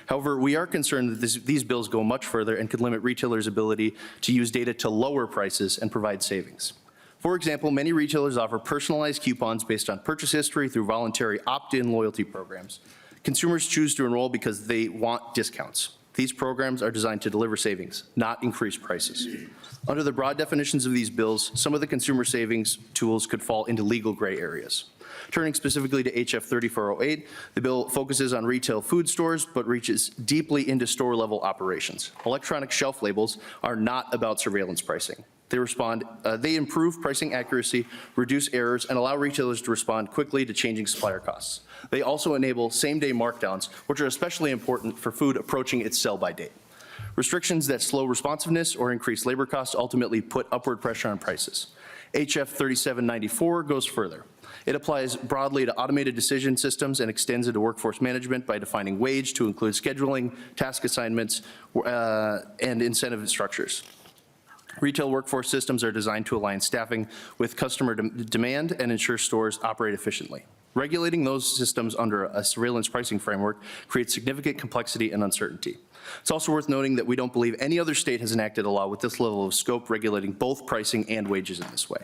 However, we are concerned that these bills go much further and could limit retailers' ability to use data to lower prices and provide savings. For example, many retailers offer personalized coupons based on purchase history through voluntary opt-in loyalty programs. Consumers choose to enroll because they want discounts. These programs are designed to deliver savings, not increase prices. Under the broad definitions of these bills, some of the consumer savings tools could fall into legal gray areas. Turning specifically to HF 3408, the bill focuses on retail food stores, but reaches deeply into store-level operations. Electronic shelf labels are not about surveillance pricing. They improve pricing accuracy, reduce errors, and allow retailers to respond quickly to changing supplier costs. They also enable same-day markdowns, which are especially important for food approaching its sell-by date. Restrictions that slow responsiveness or increase labor costs ultimately put upward pressure on prices. HF 3794 goes further. It applies broadly to automated decision systems and extends into workforce management by defining wage to include scheduling, task assignments, and incentive structures. Retail workforce systems are designed to align staffing with customer demand and ensure stores operate efficiently. Regulating those systems under a surveillance pricing framework creates significant complexity and uncertainty. It's also worth noting that we don't believe any other state has enacted a law with this level of scope regulating both pricing and wages in this way.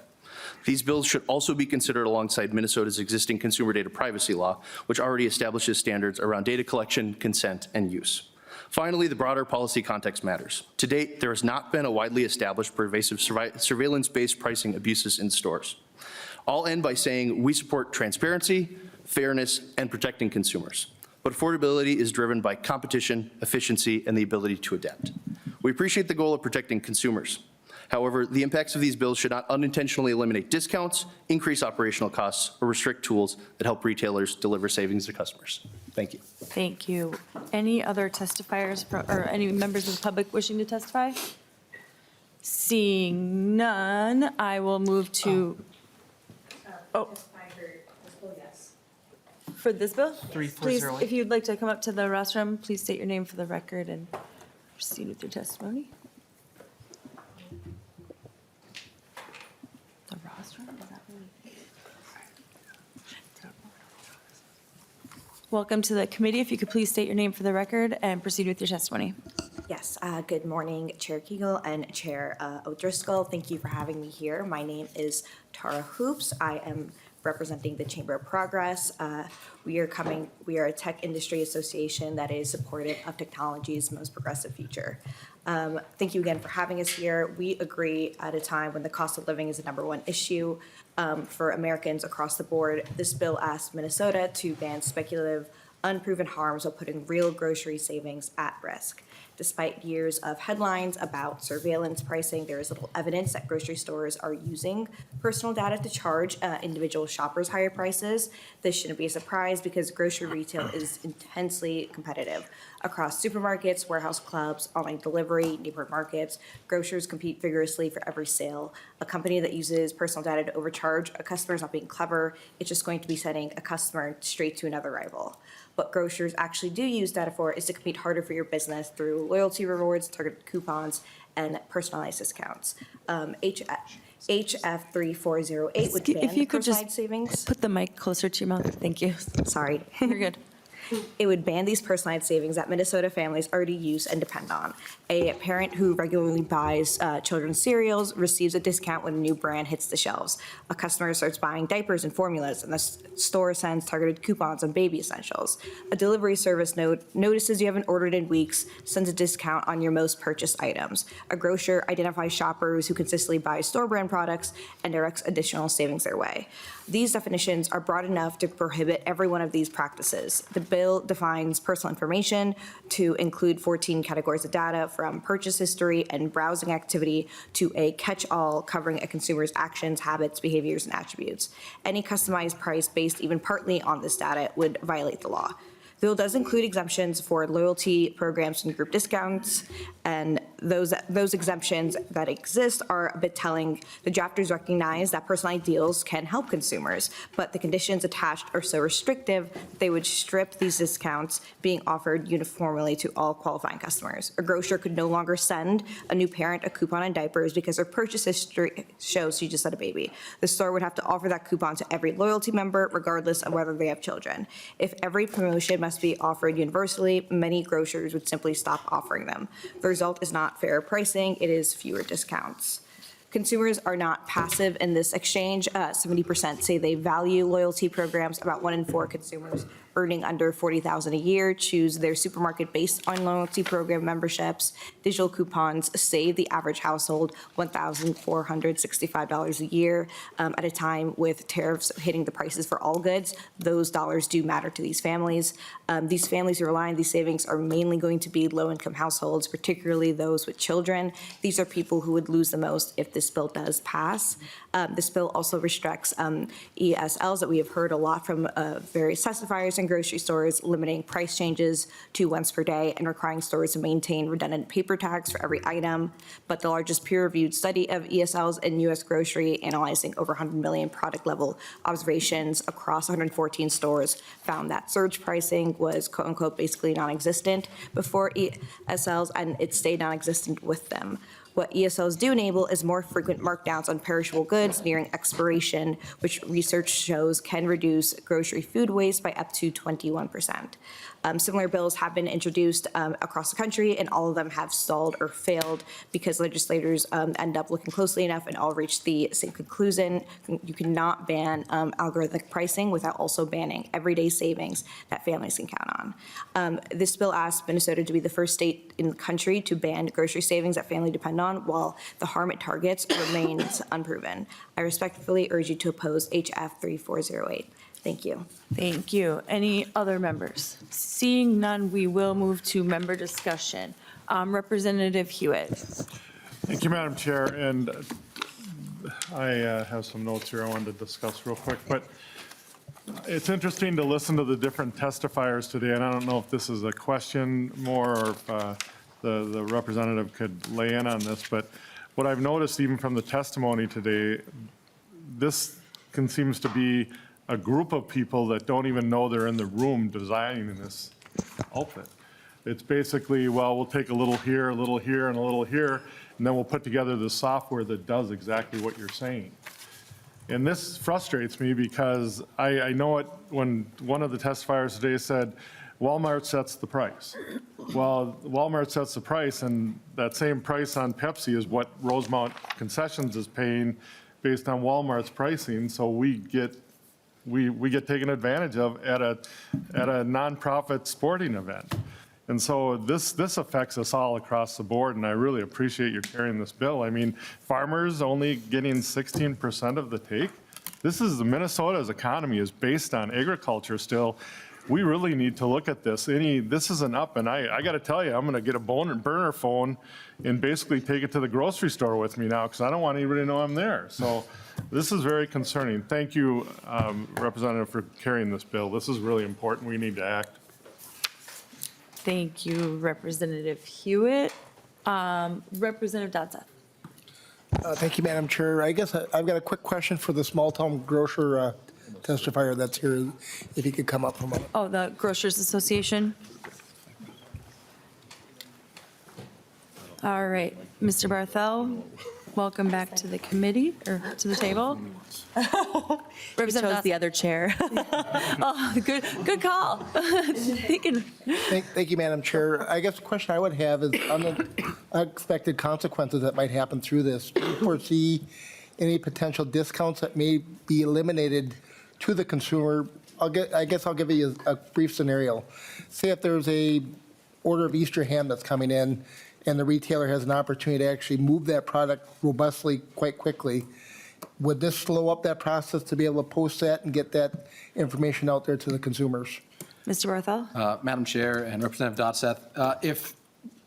These bills should also be considered alongside Minnesota's existing consumer data privacy law, which already establishes standards around data collection, consent, and use. Finally, the broader policy context matters. To date, there has not been a widely established pervasive surveillance-based pricing abuses in stores. I'll end by saying we support transparency, fairness, and protecting consumers. But affordability is driven by competition, efficiency, and the ability to adapt. We appreciate the goal of protecting consumers. However, the impacts of these bills should not unintentionally eliminate discounts, increase operational costs, or restrict tools that help retailers deliver savings to customers. Thank you. Thank you. Any other testifiers or any members of the public wishing to testify? Seeing none, I will move to, For this bill? 3408. Please, if you'd like to come up to the rostrum, please state your name for the record and proceed with your testimony. The rostrum? Is that really? Welcome to the committee. If you could please state your name for the record and proceed with your testimony. Yes, good morning, Chair Kegel and Chair O'Driscoll. Thank you for having me here. My name is Tara Hoops. I am representing the Chamber of Progress. We are a tech industry association that is supportive of technology's most progressive future. Thank you again for having us here. We agree at a time when the cost of living is the #1 issue for Americans across the board. This bill asks Minnesota to ban speculative, unproven harms while putting real grocery savings at risk. Despite years of headlines about surveillance pricing, there is little evidence that grocery stores are using personal data to charge individual shoppers higher prices. This shouldn't be a surprise because grocery retail is intensely competitive. Across supermarkets, warehouse clubs, online delivery, neighborhood markets, grocers compete vigorously for every sale. A company that uses personal data to overcharge a customer is not being clever. It's just going to be sending a customer straight to another rival. What grocers actually do use data for is to compete harder for your business through loyalty rewards, targeted coupons, and personalized discounts. HF 3408 would ban If you could personalized just savings. put the mic closer to your mouth. Thank you. Sorry. You're good. It would ban these personalized savings that Minnesota families already use and depend on. A parent who regularly buys children's cereals receives a discount when a new brand hits the shelves. A customer starts buying diapers and formulas, and the store sends targeted coupons on baby essentials. A delivery service notices you haven't ordered in weeks, sends a discount on your most purchased items. A grocer identifies shoppers who consistently buy store brand products and directs additional savings their way. These definitions are broad enough to prohibit every one of these practices. The bill defines personal information to include 14 categories of data, from purchase history and browsing activity to a catch-all covering a consumer's actions, habits, behaviors, and attributes. Any customized price based even partly on this data would violate the law. The bill does include exemptions for loyalty programs and group discounts, and those exemptions that exist are a bit telling. The drafters recognize that personalized deals can help consumers, but the conditions attached are so restrictive that they would strip these discounts being offered uniformly to all qualifying customers. A grocer could no longer send a new parent a coupon on diapers because her purchase history shows she just had a baby. The store would have to offer that coupon to every loyalty member, regardless of whether they have children. If every promotion must be offered universally, many grocers would simply stop offering them. The result is not fair pricing, it is fewer discounts. Consumers are not passive in this exchange. 70% say they value loyalty programs. About 1 in 4 consumers earning under $40,000 a year choose their supermarket based on loyalty program memberships. Digital coupons save the average household $1,465 a year. At a time with tariffs hitting the prices for all goods, those dollars do matter to these families. These families who rely on these savings are mainly going to be low-income households, particularly those with children. These are people who would lose the most if this bill does pass. This bill also restricts ESLs that we have heard a lot from various testifiers in grocery stores, limiting price changes to once per day and requiring stores to maintain redundant paper tags for every item. But the largest peer-reviewed study of ESLs in U.S. grocery, analyzing over 100 million product-level observations across 114 stores, found that surge pricing was quote-unquote basically non-existent before ESLs, and it stayed non-existent with them. What ESLs do enable is more frequent markdowns on perishable goods nearing expiration, which research shows can reduce grocery food waste by up to 21%. Similar bills have been introduced across the country, and all of them have stalled or failed because legislators end up looking closely enough and all reach the same conclusion. You cannot ban algorithmic pricing without also banning everyday savings that families can count on. This bill asks Minnesota to be the first state in the country to ban grocery savings that families depend on, while the harm it targets remains unproven. I respectfully urge you to oppose HF 3408. Thank you. Thank you. Any other members? Seeing none, we will move to member discussion. Representative Hewitt. Thank you, Madam Chair. And I have some notes here I wanted to discuss real quick. But it's interesting to listen to the different testifiers today, and I don't know if this is a question more or if the representative could lay in on this. But what I've noticed even from the testimony today, this seems to be a group of people that don't even know they're in the room designing this outfit. It's basically, well, we'll take a little here, and a little here, and then we'll put together the software that does exactly what you're saying. And this frustrates me because I know it when one of the testifiers today said, Walmart sets the price. Well, Walmart sets the price, and that same price on Pepsi is what Rosemount Concessions is paying based on Walmart's pricing, so we get taken advantage of at a nonprofit sporting event. And so this affects us all across the board, and I really appreciate you carrying this bill. I mean, farmers only getting 16% of the take. Minnesota's economy is based on agriculture still. We really need to look at this. This isn't up, and I got to tell you, I'm going to get a burner phone and basically take it to the grocery store with me now because I don't want anybody to know I'm there. So this is very concerning. Thank you, Representative, for carrying this bill. This is really important. We need to act. Thank you, Representative Hewitt. Representative Dodseth. Thank you, Madam Chair. I guess I've got a quick question for the small-town grocer testifier that's here, if he could come up for a moment. Oh, the Grocers Association. All right, Mr. Barthel, welcome back to the committee, or to the table. We Representative chose the other chair. Oh, good call. Thinking. Thank you, Madam Chair. I guess the question I would have is on the unexpected consequences that might happen through this. Do you foresee any potential discounts that may be eliminated to the consumer? I guess I'll give you a brief scenario. Say if there's a order of Easter ham that's coming in and the retailer has an opportunity to actually move that product robustly quite quickly, would this slow up that process to be able to post that and get that information out there to the consumers? Mr. Barthel? Madam Chair and Representative Dodseth,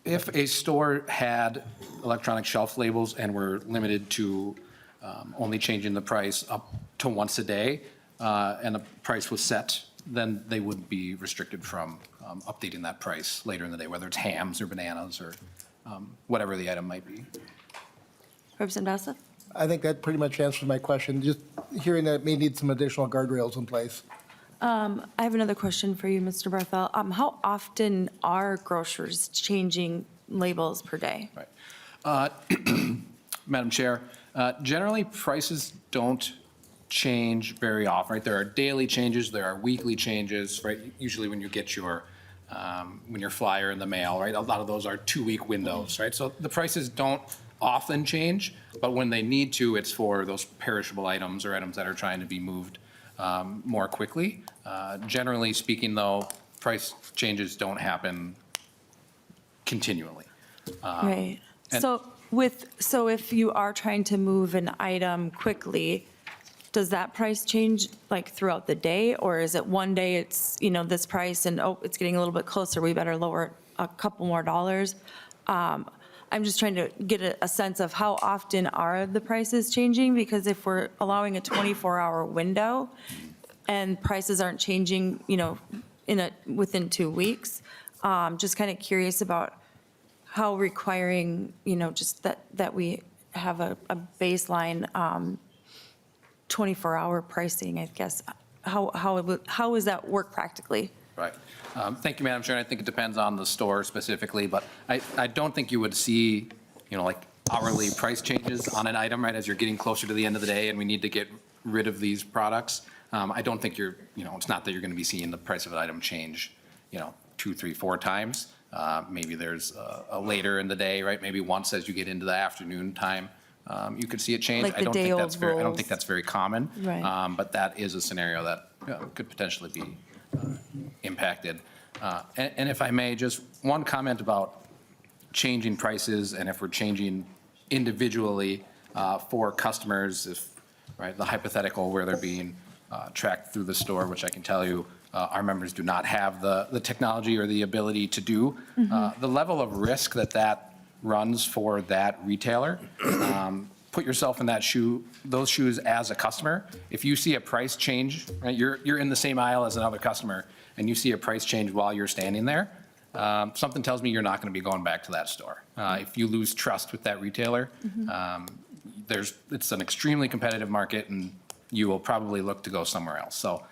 if a store had electronic shelf labels and were limited to only changing the price up to once a day, and the price was set, then they would be restricted from updating that price later in the day, whether it's hams or bananas or whatever the item might be. Representative Dodseth? I think that pretty much answers my question. Just hearing that it may need some additional guardrails in place. I have another question for you, Mr. Barthel. How often are grocers changing labels per day? Right. Madam Chair, generally prices don't change very often, right? There are daily changes, there are weekly changes, right? Usually when you get your flyer in the mail, right? A lot of those are 2-week windows, right? So the prices don't often change, but when they need to, it's for those perishable items or items that are trying to be moved more quickly. Generally speaking, though, price changes don't happen continually. Right. and- So if you are trying to move an item quickly, does that price change like throughout the day? Or is it one day it's, this price and, oh, it's getting a little bit closer, we better lower it a couple more dollars? I'm just trying to get a sense of how often are the prices changing? Because if we're allowing a 24-hour window and prices aren't changing, within 2 weeks, just kind of curious about how requiring, just that we have a baseline 24-hour pricing, I guess. How does that work practically? Right. Thank you, Madam Chair. I think it depends on the store specifically, but I don't think you would see, like hourly price changes on an item, right, as you're getting closer to the end of the day and we need to get rid of these products. I don't think it's not that you're going to be seeing the price of an item change, 2, 3, 4 times. Maybe there's a later in the day, right? Maybe once as you get into the afternoon time, you could see it change. Like the I don't day-old think that's very common. Right. But that is a scenario that could potentially be impacted. And if I may, just one comment about changing prices and if we're changing individually for customers, right, the hypothetical where they're being tracked through the store, which I can tell you our members do not have the technology or the ability to do. The level of risk that runs for that retailer, put yourself in those shoes as a customer. If you see a price change, right, you're in the same aisle as another customer, and you see a price change while you're standing there, something tells me you're not going to be going back to that store. If you lose trust with that retailer, it's an extremely competitive market, and you will probably look to go somewhere else. So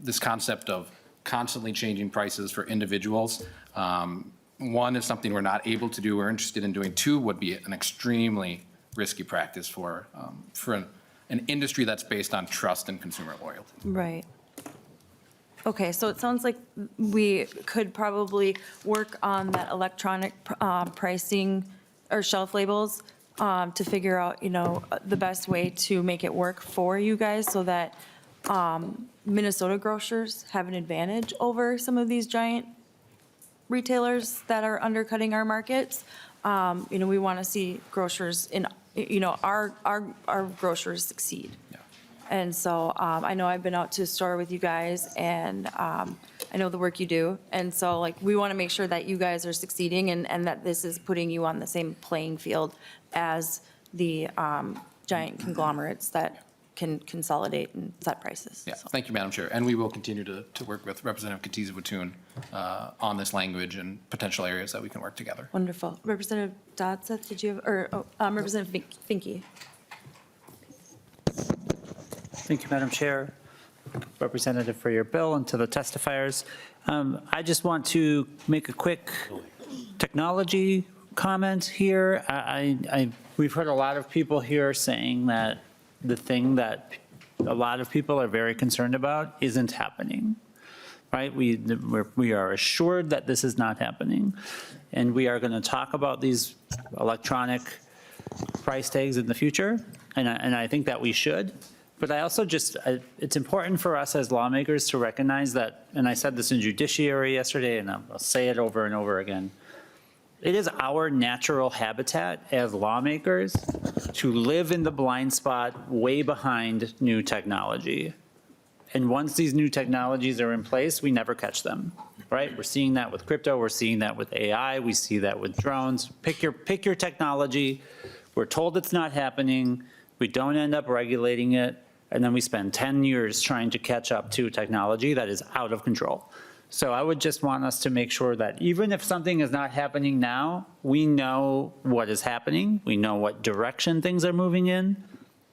this concept of constantly changing prices for individuals, one is something we're not able to do, we're interested in doing. Two would be an extremely risky practice for an industry that's based on trust and consumer loyalty. Right. Okay, so it sounds like we could probably work on that electronic pricing or shelf labels to figure out, the best way to make it work for you guys so that Minnesota grocers have an advantage over some of these giant retailers that are undercutting our markets. We want to see grocers our grocers succeed. Yeah. And so I know I've been out to a store with you guys, and I know the work you do. And so, we want to make sure that you guys are succeeding and that this is putting you on the same playing field as the giant conglomerates that can consolidate and set prices. Yeah, So, thank you, Madam Chair. And we will continue to work with Representative Kotyza-Witthuhn on this language and potential areas that we can work together. Wonderful. Representative Dodseth, did you have, or Representative Finke? Thank you, Madam Chair. Representative for your bill and to the testifiers. I just want to make a quick technology comment here. We've heard a lot of people here saying that the thing that a lot of people are very concerned about isn't happening, right? We are assured that this is not happening. And we are going to talk about these electronic price tags in the future. And I think that we should. But I also it's important for us as lawmakers to recognize that, and I said this in judiciary yesterday, and I'll say it over and over again, it is our natural habitat as lawmakers to live in the blind spot way behind new technology. And once these new technologies are in place, we never catch them, right? We're seeing that with crypto, we're seeing that with AI, we see that with drones. Pick your technology. We're told it's not happening, we don't end up regulating it, and then we spend 10 years trying to catch up to technology that is out of control. So I would just want us to make sure that even if something is not happening now, we know what is happening. We know what direction things are moving in.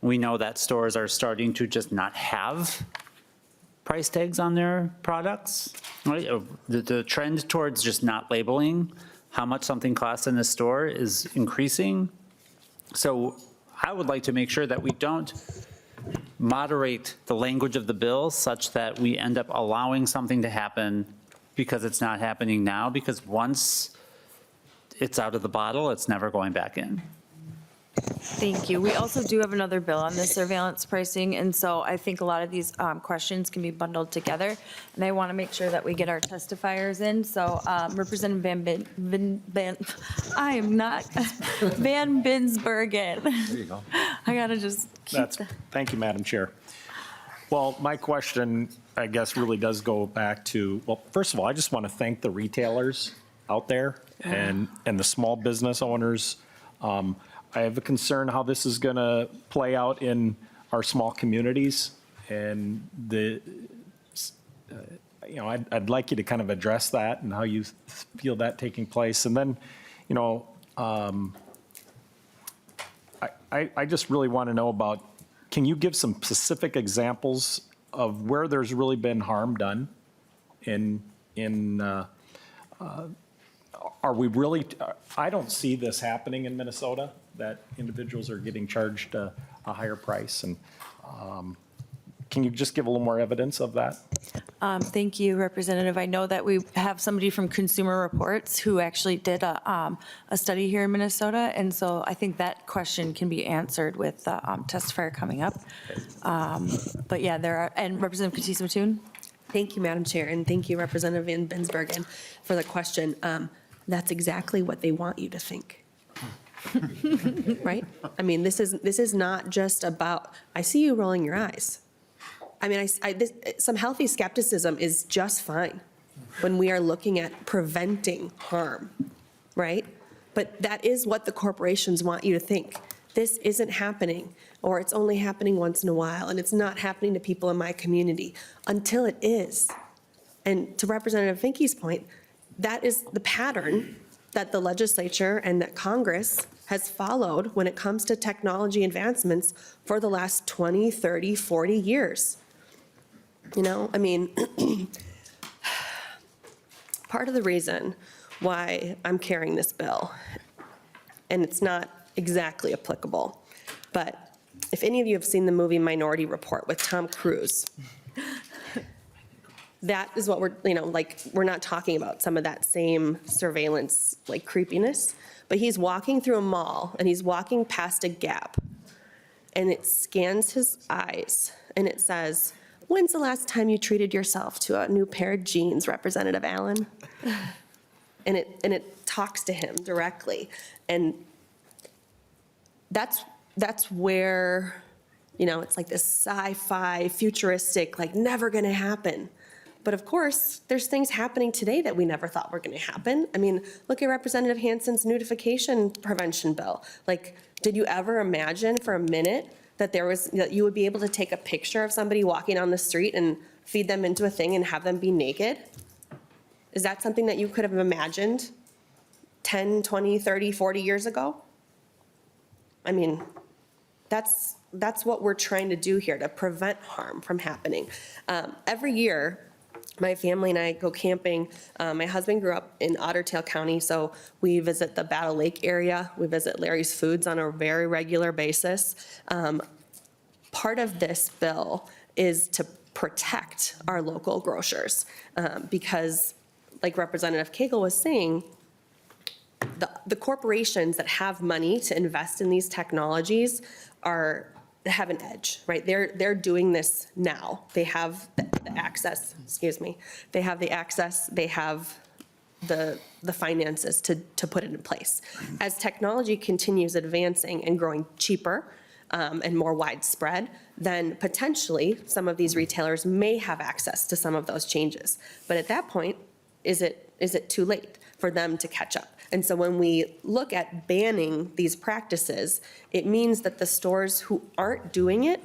We know that stores are starting to just not have price tags on their products, right? The trend towards just not labeling how much something costs in the store is increasing. So I would like to make sure that we don't moderate the language of the bill such that we end up allowing something to happen because it's not happening now, because once it's out of the bottle, it's never going back in. Thank you. We also do have another bill on this surveillance pricing, and so I think a lot of these questions can be bundled together, and I want to make sure that we get our testifiers in. So Representative I am not, Van Binsbergen. There you go. I got to just keep Thank you, Madam Chair. Well, my question, I guess, really does go back to, well, first of all, I just want to thank the retailers out there and the small business owners. I have a concern how this is going to play out in our small communities, and I'd like you to kind of address that and how you feel that taking place. And then, I just really want to know about, can you give some specific examples of where there's really been harm done are we really, I don't see this happening in Minnesota, that individuals are getting charged a higher price. And can you just give a little more evidence of that? Thank you, Representative. I know that we have somebody from Consumer Reports who actually did a study here in Minnesota, and so I think that question can be answered with the testifier coming up. But yeah, there are, and Representative Kotyza-Witthuhn? Thank you, Madam Chair, and thank you, Representative Van Binsbergen, for the question. That's exactly what they want you to think. Right? I mean, this is not just about, I see you rolling your eyes. I mean, some healthy skepticism is just fine when we are looking at preventing harm, right? But that is what the corporations want you to think. This isn't happening, or it's only happening once in a while, and it's not happening to people in my community until it is. And to Representative Finke's point, that is the pattern that the legislature and that Congress has followed when it comes to technology advancements for the last 20, 30, 40 years. You know, I mean, part of the reason why I'm carrying this bill, and it's not exactly applicable, but if any of you have seen the movie Minority Report with Tom Cruise, that is what we're, you know, like, we're not talking about some of that same surveillance, like, creepiness, but he's walking through a mall and he's walking past a Gap and it scans his eyes and it says, "When's the last time you treated yourself to a new pair of jeans, Representative Allen?" And it talks to him directly. And that's where, you know, it's like this sci-fi, futuristic, like never gonna happen. But of course, there's things happening today that we never thought were gonna happen. I mean, look at Representative Hansen's nudification prevention bill. Like, did you ever imagine for a minute that that you would be able to take a picture of somebody walking on the street and feed them into a thing and have them be naked? Is that something that you could have imagined 10, 20, 30, 40 years ago? I mean, that's what we're trying to do here, to prevent harm from happening. Every year, my family and I go camping. My husband grew up in Otter Tail County, so we visit the Battle Lake area. We visit Larry's Foods on a very regular basis. Part of this bill is to protect our local grocers because, like Representative Cagle was saying, the corporations that have money to invest in these technologies have an edge, right? They're doing this now. They have the access, they have the access, they have the finances to put it in place. As technology continues advancing and growing cheaper and more widespread, then potentially some of these retailers may have access to some of those changes. But at that point, is it too late for them to catch up? And so when we look at banning these practices, it means that the stores who aren't doing it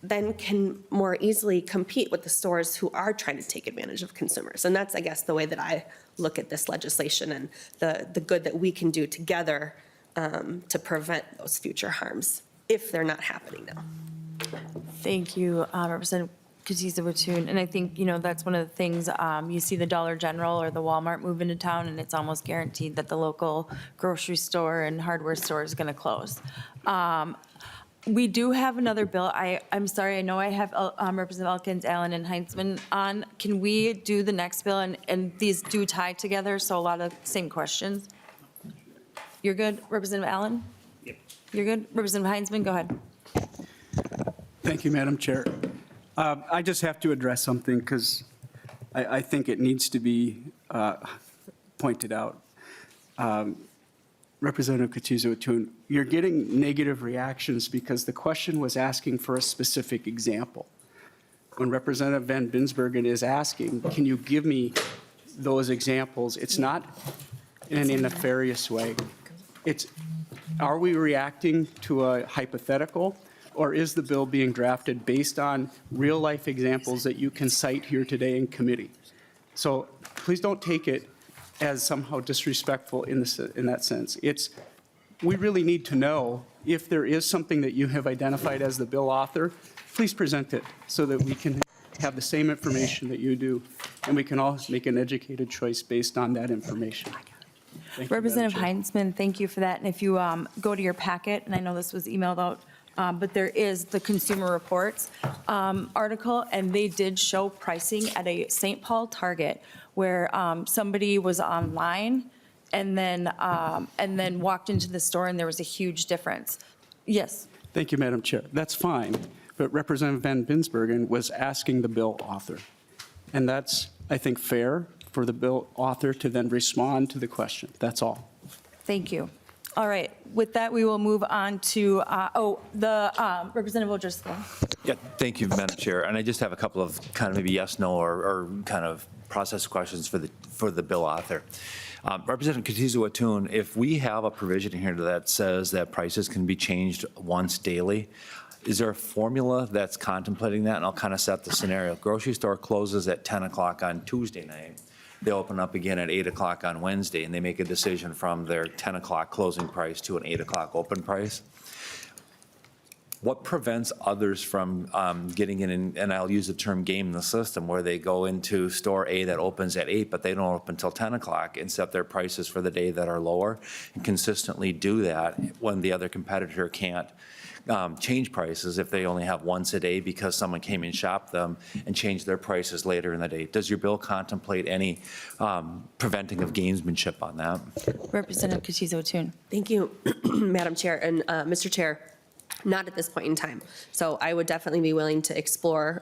then can more easily compete with the stores who are trying to take advantage of consumers. And that's, I guess, the way that I look at this legislation and the good that we can do together to prevent those future harms if they're not happening now. Thank you, Representative Kotyza-Witthuhn. And I think, you know, that's one of the things, you see the Dollar General or the Walmart move into town, and it's almost guaranteed that the local grocery store and hardware store is going to close. We do have another bill. I'm sorry, I know I have Representative Elkins, Allen, and Heinzman on. Can we do the next bill? And these do tie together, so a lot of same questions. You're good, Representative Allen? Yep. You're good? Representative Heinzman, go ahead. Thank you, Madam Chair. I just have to address something because I think it needs to be pointed out. Representative Kotyza-Witthuhn, you're getting negative reactions because the question was asking for a specific example. When Representative Van Binsbergen is asking, can you give me those examples? It's not in a nefarious way. It's, are we reacting to a hypothetical? Or is the bill being drafted based on real-life examples that you can cite here today in committee? So please don't take it as somehow disrespectful in that sense. We really need to know if there is something that you have identified as the bill author, please present it so that we can have the same information that you do, and we can all make an educated choice based on that information. Thank you, Representative Madam Chair. Heinzman, thank you for that. And if you go to your packet, and I know this was emailed out, but there is the Consumer Reports article, and they did show pricing at a St. Paul Target where somebody was online and then walked into the store, and there was a huge difference. Yes. Thank you, Madam Chair. That's fine, but Representative Van Binsbergen was asking the bill author. And that's, I think, fair for the bill author to then respond to the question. That's all. Thank you. All right. With that, we will move on to, Representative O'Driscoll. Yeah, thank you, Madam Chair. And I just have a couple of kind of maybe yes, no, or kind of process questions for the bill author. Representative Kotyza-Witthuhn, if we have a provision here that says that prices can be changed once daily, is there a formula that's contemplating that? And I'll kind of set the scenario. Grocery store closes at 10 o'clock on Tuesday night. they open up again at 8 o'clock on Wednesday, and they make a decision from their 10 o'clock closing price to an 8 o'clock open price. What prevents others from getting in, and I'll use the term game the system, where they go into store A that opens at 8, but they don't open until 10 o'clock and set their prices for the day that are lower, and consistently do that when the other competitor can't change prices if they only have once a day because someone came and shopped them and changed their prices later in the day? Does your bill contemplate any preventing of gamesmanship on that? Representative Kotyza-Witthuhn. Thank you, Madam Chair. And Mr. Chair, not at this point in time. So I would definitely be willing to explore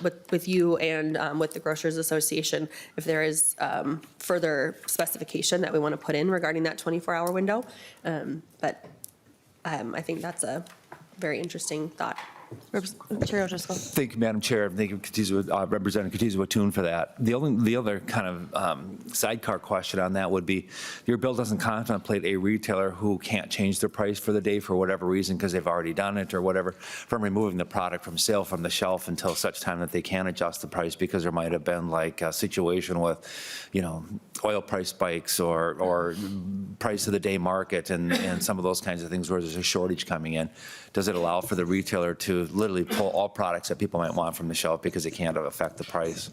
with you and with the Grocers Association if there is further specification that we want to put in regarding that 24-hour window. But I think that's a very interesting thought. Chair O'Driscoll. Thank you, Madam Chair. Thank you, Representative Kotyza-Witthuhn, for that. The other kind of sidecar question on that would be, your bill doesn't contemplate a retailer who can't change their price for the day for whatever reason because they've already done it or whatever, from removing the product from sale from the shelf until such time that they can adjust the price, because there might have been like a situation with, oil price spikes or price of the day market and some of those kinds of things where there's a shortage coming in. Does it allow for the retailer to literally pull all products that people might want from the shelf because it can't affect the price?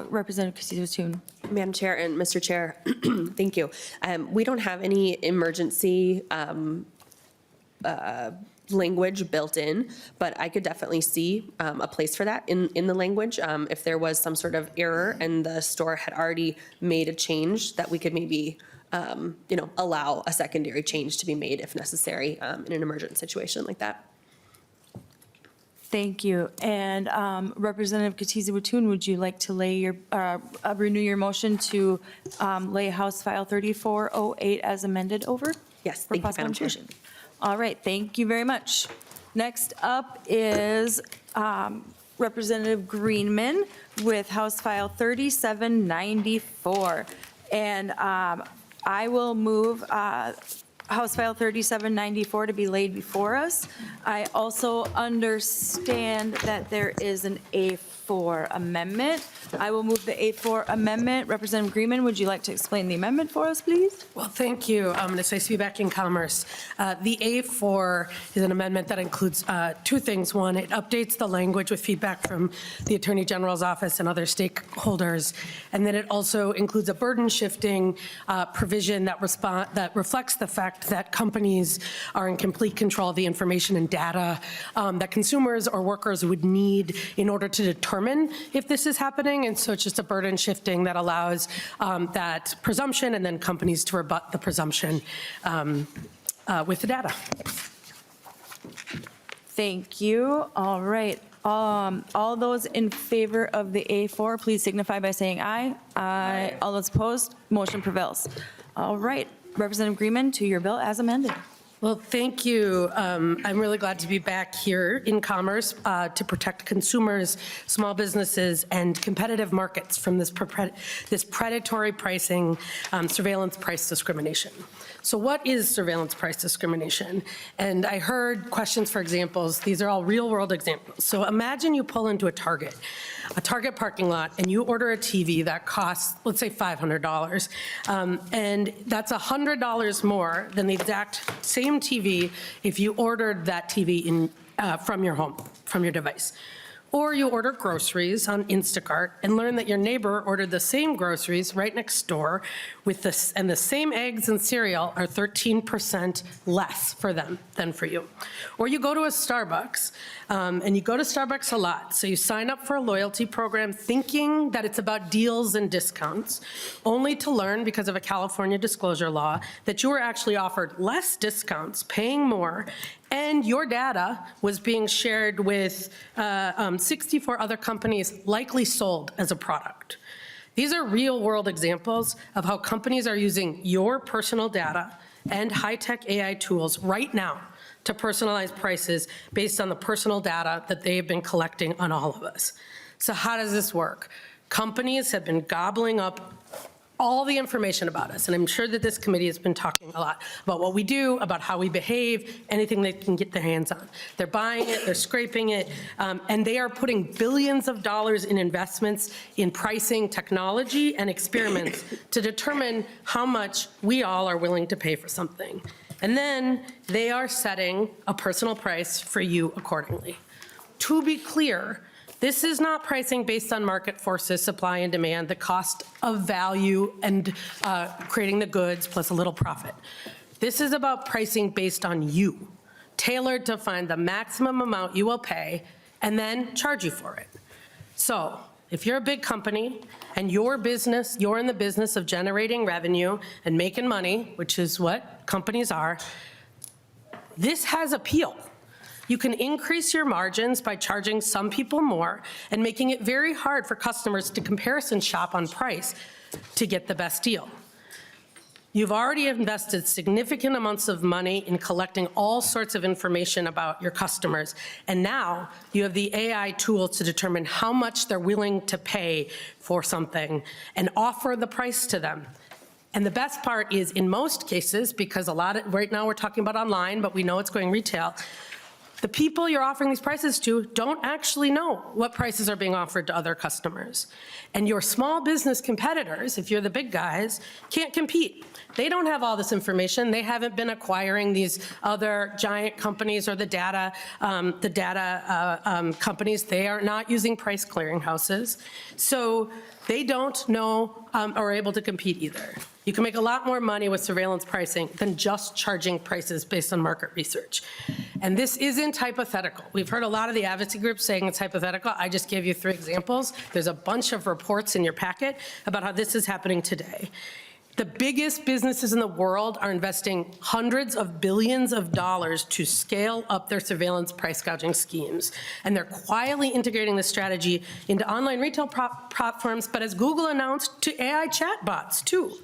Representative Kotyza-Witthuhn. Madam Chair and Mr. Chair, thank you. We don't have any emergency language built in, but I could definitely see a place for that in the language. If there was some sort of error and the store had already made a change, that we could maybe allow a secondary change to be made if necessary in an emergent situation like that. Thank you. And Representative Kotyza-Witthuhn, would you like to renew your motion to lay House File 3408 as amended over? Yes, for thank you, possible Madam Chair. inclusion? All right, thank you very much. Next up is Representative Greenman with House File 3794. And I will move House File 3794 to be laid before us. I also understand that there is an A4 amendment. I will move the A4 amendment. Representative Greenman, would you like to explain the amendment for us, please? Well, thank you. It's nice to be back in Commerce. The A4 is an amendment that includes two things. One, it updates the language with feedback from the Attorney General's office and other stakeholders. And then it also includes a burden shifting provision that reflects the fact that companies are in complete control of the information and data that consumers or workers would need in order to determine if this is happening. And so it's just a burden shifting that allows that presumption and then companies to rebut the presumption with the data. Thank you. All right. All those in favor of the A4, please signify by saying aye. Aye. All those opposed, motion prevails. All right. Representative Greenman, to your bill as amended. Well, thank you. I'm really glad to be back here in Commerce to protect consumers, small businesses, and competitive markets from this predatory pricing, surveillance price discrimination. So what is surveillance price discrimination? And I heard questions for examples. These are all real-world examples. So imagine you pull into a Target parking lot, and you order a TV that costs, let's say, $500. And that's $100 more than the exact same TV if you ordered that TV from your home, from your device. Or you order groceries on Instacart and learn that your neighbor ordered the same groceries right next door and the same eggs and cereal are 13% less for them than for you. Or you go to a Starbucks, and you go to Starbucks a lot, so you sign up for a loyalty program thinking that it's about deals and discounts, only to learn, because of a California disclosure law, that you were actually offered less discounts, paying more, and your data was being shared with 64 other companies, likely sold as a product. These are real-world examples of how companies are using your personal data and high-tech AI tools right now to personalize prices based on the personal data that they have been collecting on all of us. So how does this work? Companies have been gobbling up all the information about us. And I'm sure that this committee has been talking a lot about what we do, about how we behave, anything they can get their hands on. They're buying it, they're scraping it, and they are putting billions of dollars in investments in pricing technology and experiments to determine how much we all are willing to pay for something. And then they are setting a personal price for you accordingly. To be clear, this is not pricing based on market forces, supply and demand, the cost of value and creating the goods plus a little profit. This is about pricing based on you, tailored to find the maximum amount you will pay and then charge you for it. So if you're a big company and your business, you're in the business of generating revenue and making money, which is what companies are, this has appeal. You can increase your margins by charging some people more and making it very hard for customers to comparison shop on price to get the best deal. You've already invested significant amounts of money in collecting all sorts of information about your customers, and now you have the AI tools to determine how much they're willing to pay for something and offer the price to them. And the best part is, in most cases, because right now we're talking about online, but we know it's going retail, the people you're offering these prices to don't actually know what prices are being offered to other customers. And your small business competitors, if you're the big guys, can't compete. They don't have all this information. They haven't been acquiring these other giant companies or the data companies. They are not using price clearinghouses. So they don't know or are able to compete either. You can make a lot more money with surveillance pricing than just charging prices based on market research. And this isn't hypothetical. We've heard a lot of the advocacy groups saying it's hypothetical. I just gave you 3 examples. There's a bunch of reports in your packet about how this is happening today. The biggest businesses in the world are investing hundreds of billions of dollars to scale up their surveillance price gouging schemes. And they're quietly integrating this strategy into online retail platforms, but as Google announced, to AI chatbots too.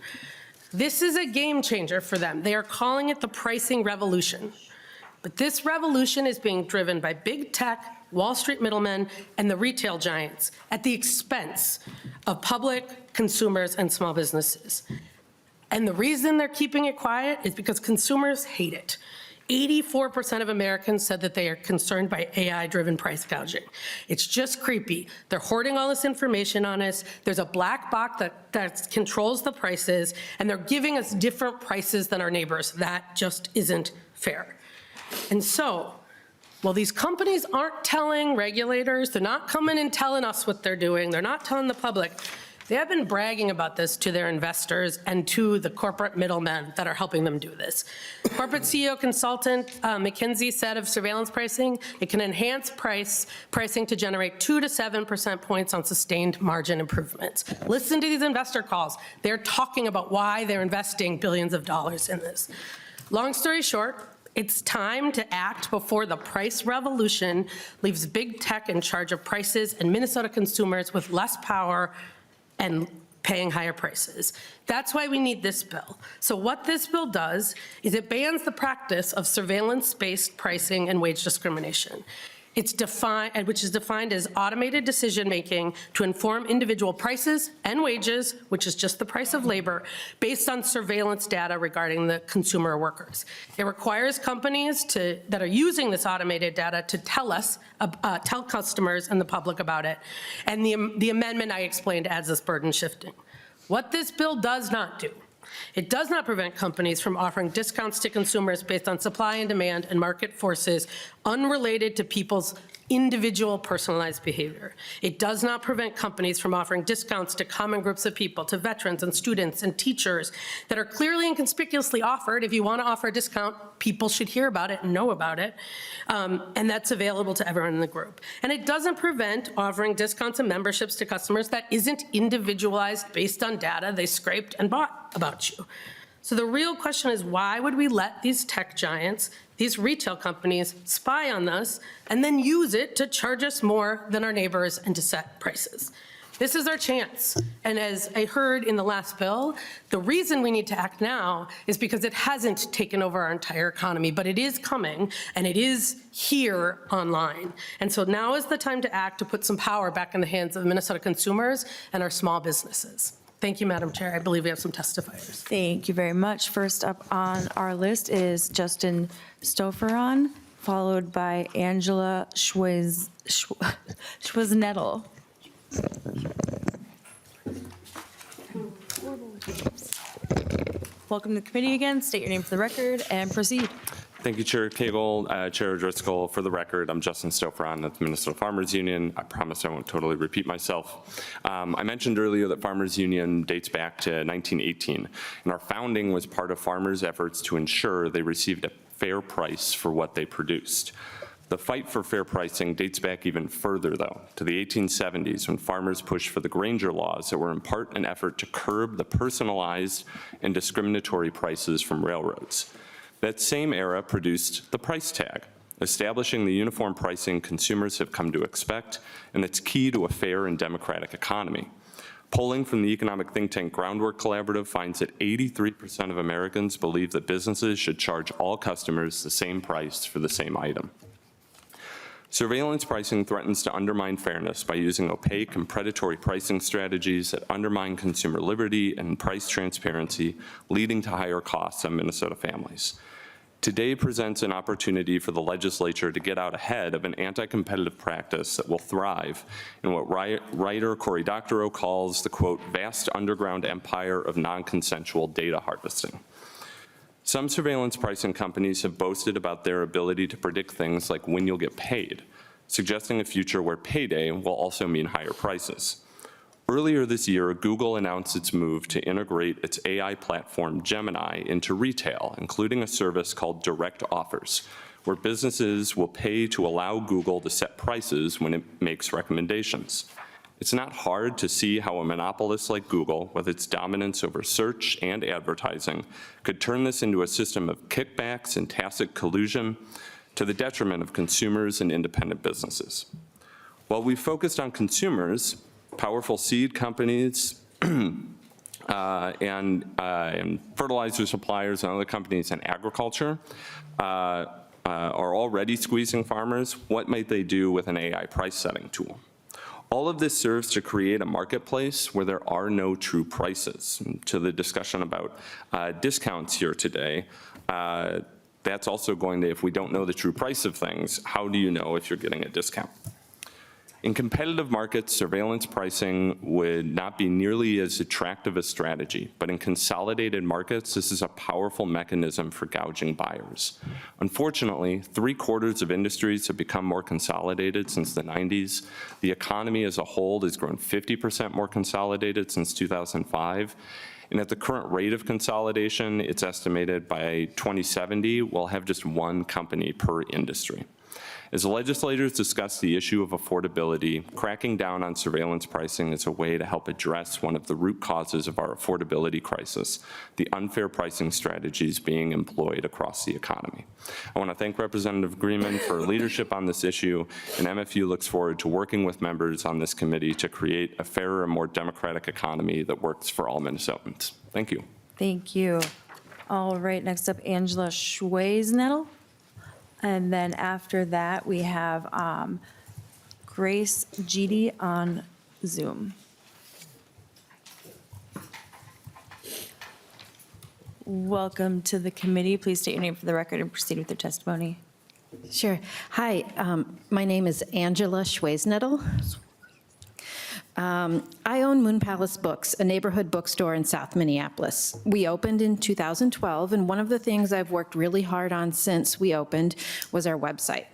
This is a game changer for them. They are calling it the pricing revolution. But this revolution is being driven by big tech, Wall Street middlemen, and the retail giants at the expense of public, consumers, and small businesses. And the reason they're keeping it quiet is because consumers hate it. 84% of Americans said that they are concerned by AI-driven price gouging. It's just creepy. They're hoarding all this information on us. There's a black box that controls the prices, and they're giving us different prices than our neighbors. That just isn't fair. And so, well, these companies aren't telling regulators, they're not coming and telling us what they're doing, they're not telling the public. They have been bragging about this to their investors and to the corporate middlemen that are helping them do this. Corporate CEO consultant McKinsey said of surveillance pricing, it can enhance pricing to generate 2 to 7% points on sustained margin improvements. Listen to these investor calls. They're talking about why they're investing billions of dollars in this. Long story short, it's time to act before the price revolution leaves big tech in charge of prices and Minnesota consumers with less power and paying higher prices. That's why we need this bill. So what this bill does is it bans the practice of surveillance-based pricing and wage discrimination. It's defined, which is defined as automated decision-making to inform individual prices and wages, which is just the price of labor, based on surveillance data regarding the consumer workers. It requires companies that are using this automated data to tell customers and the public about it. And the amendment I explained adds this burden shifting. What this bill does not do, it does not prevent companies from offering discounts to consumers based on supply and demand and market forces unrelated to people's individual personalized behavior. It does not prevent companies from offering discounts to common groups of people, to veterans and students and teachers that are clearly and conspicuously offered. If you want to offer a discount, people should hear about it and know about it. And that's available to everyone in the group. And it doesn't prevent offering discounts and memberships to customers that isn't individualized based on data they scraped and bought about you. So the real question is, why would we let these tech giants, these retail companies, spy on us and then use it to charge us more than our neighbors and to set prices? This is our chance. And as I heard in the last bill, the reason we need to act now is because it hasn't taken over our entire economy, but it is coming, and it is here online. And so now is the time to act, to put some power back in the hands of Minnesota consumers and our small businesses. Thank you, Madam Chair. I believe we have some testifiers. Thank you very much. First up on our list is Justin Stoufferon, followed by Angela Schwaznettel. Welcome to the committee again. State your name for the record and proceed. Thank you, Chair Cagle. Chair Driscoll, for the record, I'm Justin Stoufferon at the Minnesota Farmers Union. I promise I won't totally repeat myself. I mentioned earlier that Farmers Union dates back to 1918, and our founding was part of farmers' efforts to ensure they received a fair price for what they produced. The fight for fair pricing dates back even further, though, to the 1870s, when farmers pushed for the Granger laws that were in part an effort to curb the personalized and discriminatory prices from railroads. That same era produced the price tag, establishing the uniform pricing consumers have come to expect, and that's key to a fair and democratic economy. Polling from the economic think tank Groundwork Collaborative finds that 83% of Americans believe that businesses should charge all customers the same price for the same item. Surveillance pricing threatens to undermine fairness by using opaque and predatory pricing strategies that undermine consumer liberty and price transparency, leading to higher costs on Minnesota families. Today presents an opportunity for the legislature to get out ahead of an anti-competitive practice that will thrive in what writer Cory Doctorow calls the, quote, vast underground empire of non-consensual data harvesting. Some surveillance pricing companies have boasted about their ability to predict things like when you'll get paid, suggesting a future where payday will also mean higher prices. Earlier this year, Google announced its move to integrate its AI platform Gemini into retail, including a service called Direct Offers, where businesses will pay to allow Google to set prices when it makes recommendations. It's not hard to see how a monopolist like Google, with its dominance over search and advertising, could turn this into a system of kickbacks and tacit collusion to the detriment of consumers and independent businesses. While we focused on consumers, powerful seed companies and fertilizer suppliers and other companies in agriculture are already squeezing farmers. What might they do with an AI price setting tool? All of this serves to create a marketplace where there are no true prices. And to the discussion about discounts here today, that's also going to, if we don't know the true price of things, how do you know if you're getting a discount? In competitive markets, surveillance pricing would not be nearly as attractive a strategy, but in consolidated markets, this is a powerful mechanism for gouging buyers. Unfortunately, 3/4 of industries have become more consolidated since the 90s. The economy as a whole has grown 50% more consolidated since 2005. And at the current rate of consolidation, it's estimated by 2070, we'll have just one company per industry. As legislators discuss the issue of affordability, cracking down on surveillance pricing is a way to help address one of the root causes of our affordability crisis, the unfair pricing strategies being employed across the economy. I want to thank Representative Greenman for leadership on this issue, and MFU looks forward to working with members on this committee to create a fairer and more democratic economy that works for all Minnesotans. Thank you. Thank you. All right, next up, Angela Schwaznettel. And then after that, we have Grace Gidi on Zoom. Welcome to the committee. Please state your name for the record and proceed with your testimony. Sure. Hi, my name is Angela Schwaznettel. I own Moon Palace Books, a neighborhood bookstore in South Minneapolis. We opened in 2012, and one of the things I've worked really hard on since we opened was our website.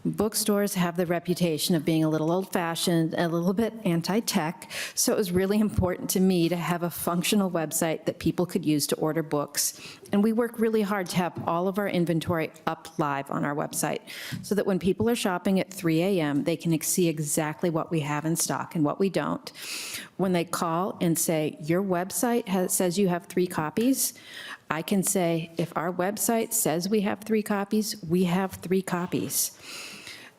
Bookstores have the reputation of being a little old-fashioned, a little bit anti-tech, so it was really important to me to have a functional website that people could use to order books. And we work really hard to have all of our inventory up live on our website so that when people are shopping at 3 a.m., they can see exactly what we have in stock and what we don't. When they call and say, your website says you have 3 copies, I can say, if our website says we have 3 copies, we have 3 copies.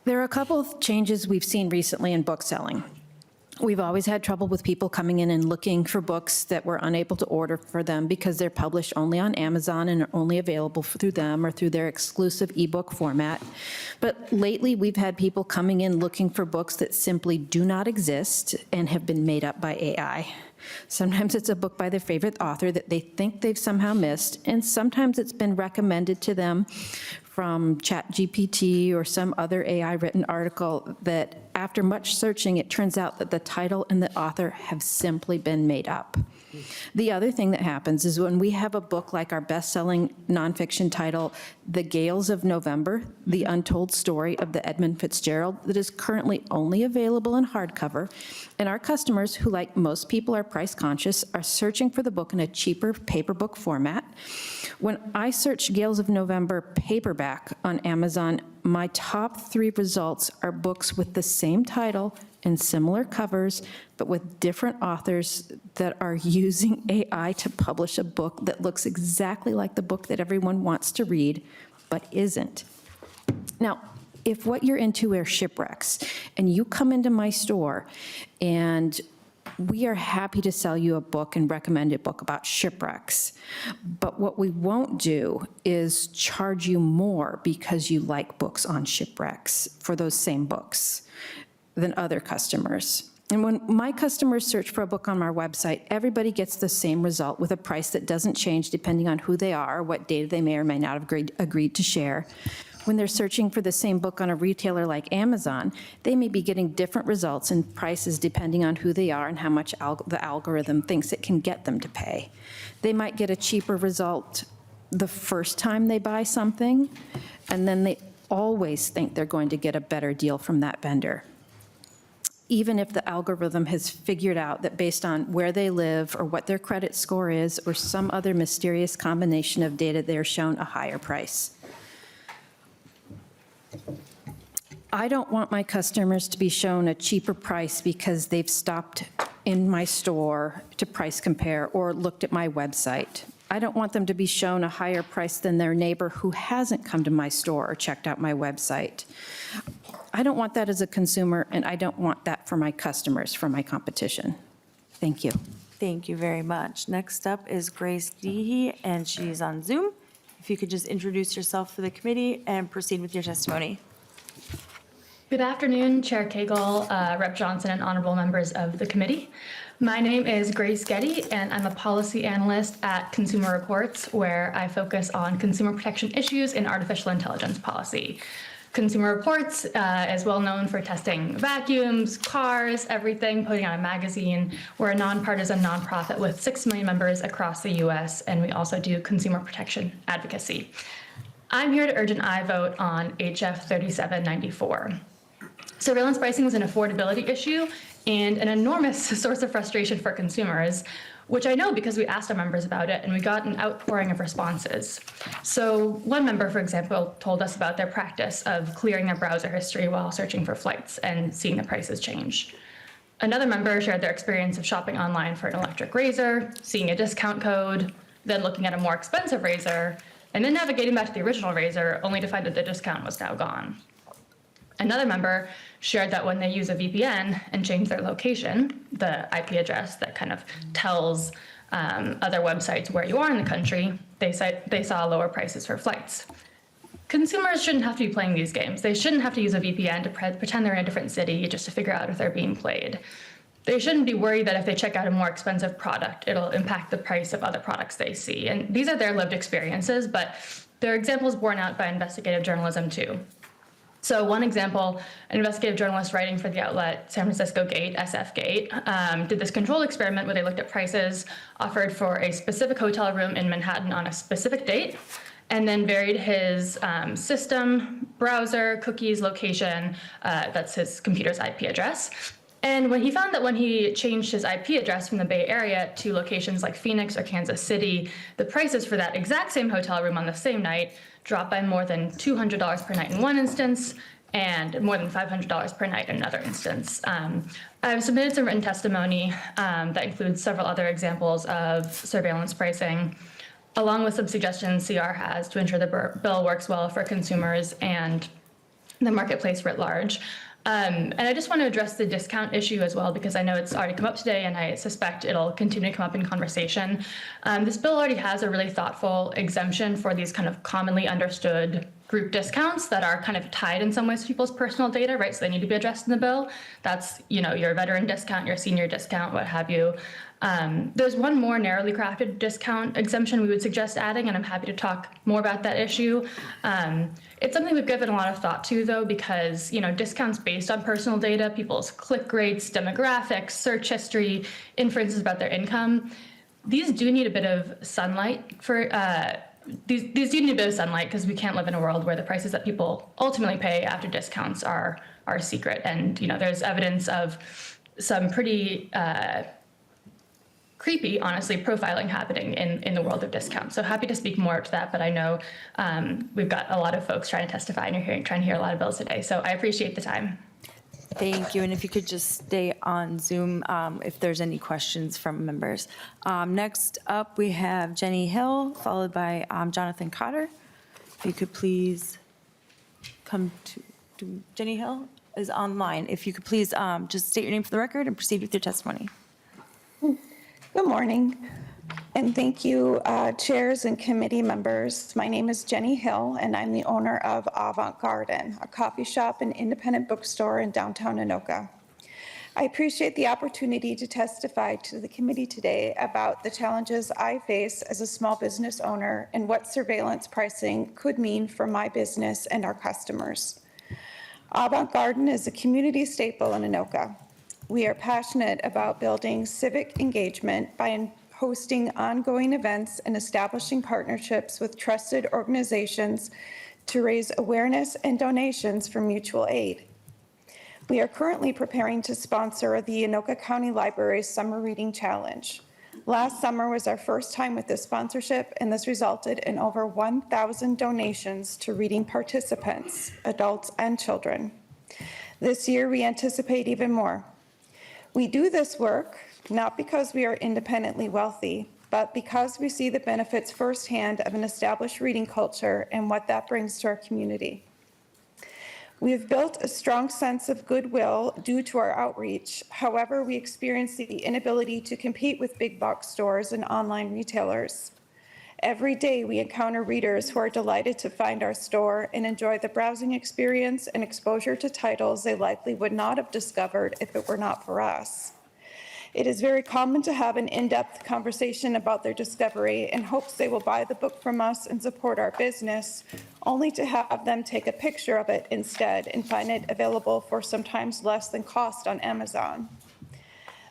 There are a couple of changes we've seen recently in book selling. We've always had trouble with people coming in and looking for books that we're unable to order for them because they're published only on Amazon and are only available through them or through their exclusive ebook format. But lately, we've had people coming in looking for books that simply do not exist and have been made up by AI. Sometimes it's a book by their favorite author that they think they've somehow missed, and sometimes it's been recommended to them from ChatGPT or some other AI-written article that after much searching, it turns out that the title and the author have simply been made up. The other thing that happens is when we have a book like our best-selling nonfiction title, The Gales of November, The Untold Story of the Edmund Fitzgerald, that is currently only available in hardcover, and our customers, who like most people are price conscious, are searching for the book in a cheaper paper book format. When I search Gales of November paperback on Amazon, my top 3 results are books with the same title and similar covers, but with different authors that are using AI to publish a book that looks exactly like the book that everyone wants to read, but isn't. Now, if what you're into are shipwrecks, and you come into my store, and we are happy to sell you a book and recommend a book about shipwrecks, but what we won't do is charge you more because you like books on shipwrecks for those same books than other customers. And when my customers search for a book on our website, everybody gets the same result with a price that doesn't change depending on who they are, what data they may or may not have agreed to share. When they're searching for the same book on a retailer like Amazon, they may be getting different results and prices depending on who they are and how much the algorithm thinks it can get them to pay. They might get a cheaper result the first time they buy something, and then they always think they're going to get a better deal from that vendor, even if the algorithm has figured out that based on where they live or what their credit score is or some other mysterious combination of data, they're shown a higher price. I don't want my customers to be shown a cheaper price because they've stopped in my store to price compare or looked at my website. I don't want them to be shown a higher price than their neighbor who hasn't come to my store or checked out my website. I don't want that as a consumer, and I don't want that for my customers, for my competition. Thank you. Thank you very much. Next up is Grace Dehe, and she's on Zoom. If you could just introduce yourself for the committee and proceed with your testimony. Good afternoon, Chair Cagle, Rep. Johnson, and honorable members of the committee. My name is Grace Getty, and I'm a policy analyst at Consumer Reports, where I focus on consumer protection issues in artificial intelligence policy. Consumer Reports is well known for testing vacuums, cars, everything, putting out a magazine. We're a nonpartisan nonprofit with 6 million members across the US, and we also do consumer protection advocacy. I'm here to urge an aye vote on HF 3794. Surveillance pricing is an affordability issue and an enormous source of frustration for consumers, which I know because we asked our members about it and we got an outpouring of responses. So one member, for example, told us about their practice of clearing their browser history while searching for flights and seeing the prices change. Another member shared their experience of shopping online for an electric razor, seeing a discount code, then looking at a more expensive razor, and then navigating back to the original razor only to find that the discount was now gone. Another member shared that when they use a VPN and change their location, the IP address that kind of tells other websites where you are in the country, they saw lower prices for flights. Consumers shouldn't have to be playing these games. They shouldn't have to use a VPN to pretend they're in a different city just to figure out if they're being played. They shouldn't be worried that if they check out a more expensive product, it'll impact the price of other products they see. And these are their lived experiences, but they're examples borne out by investigative journalism too. So one example, an investigative journalist writing for the outlet San Francisco Gate, SF Gate, did this controlled experiment where they looked at prices offered for a specific hotel room in Manhattan on a specific date, and then varied his system, browser, cookies, location, that's his computer's IP address. And when he found that when he changed his IP address from the Bay Area to locations like Phoenix or Kansas City, the prices for that exact same hotel room on the same night dropped by more than $200 per night in one instance and more than $500 per night in another instance. I've submitted some written testimony that includes several other examples of surveillance pricing, along with some suggestions CR has to ensure the bill works well for consumers and the marketplace writ large. And I just want to address the discount issue as well, because I know it's already come up today, and I suspect it'll continue to come up in conversation. This bill already has a really thoughtful exemption for these kind of commonly understood group discounts that are kind of tied in some ways to people's personal data, right? So they need to be addressed in the bill. That's, your veteran discount, your senior discount, what have you. There's one more narrowly crafted discount exemption we would suggest adding, and I'm happy to talk more about that issue. It's something we've given a lot of thought to, though, because discounts based on personal data, people's click rates, demographics, search history, inferences about their income, these do need a bit of sunlight for these do need a bit of sunlight, because we can't live in a world where the prices that people ultimately pay after discounts are secret. And there's evidence of some pretty creepy, honestly, profiling happening in the world of discounts. So happy to speak more to that, but I know we've got a lot of folks trying to testify, and you're trying to hear a lot of bills today. So I appreciate the time. Thank you, and if you could just stay on Zoom if there's any questions from members. Next up, we have Jenny Hill, followed by Jonathan Cotter. If you could please come to Jenny Hill is online. If you could please just state your name for the record and proceed with your testimony. Good morning, and thank you, chairs and committee members. My name is Jenny Hill, and I'm the owner of Avant Garden, a coffee shop and independent bookstore in downtown Anoka. I appreciate the opportunity to testify to the committee today about the challenges I face as a small business owner and what surveillance pricing could mean for my business and our customers. Avant Garden is a community staple in Anoka. We are passionate about building civic engagement by hosting ongoing events and establishing partnerships with trusted organizations to raise awareness and donations for mutual aid. We are currently preparing to sponsor the Anoka County Library's Summer Reading Challenge. Last summer was our first time with this sponsorship, and this resulted in over 1,000 donations to reading participants, adults and children. This year, we anticipate even more. We do this work not because we are independently wealthy, but because we see the benefits firsthand of an established reading culture and what that brings to our community. We have built a strong sense of goodwill due to our outreach. However, we experience the inability to compete with big box stores and online retailers. Every day, we encounter readers who are delighted to find our store and enjoy the browsing experience and exposure to titles they likely would not have discovered if it were not for us. It is very common to have an in-depth conversation about their discovery in hopes they will buy the book from us and support our business, only to have them take a picture of it instead and find it available for sometimes less than cost on Amazon.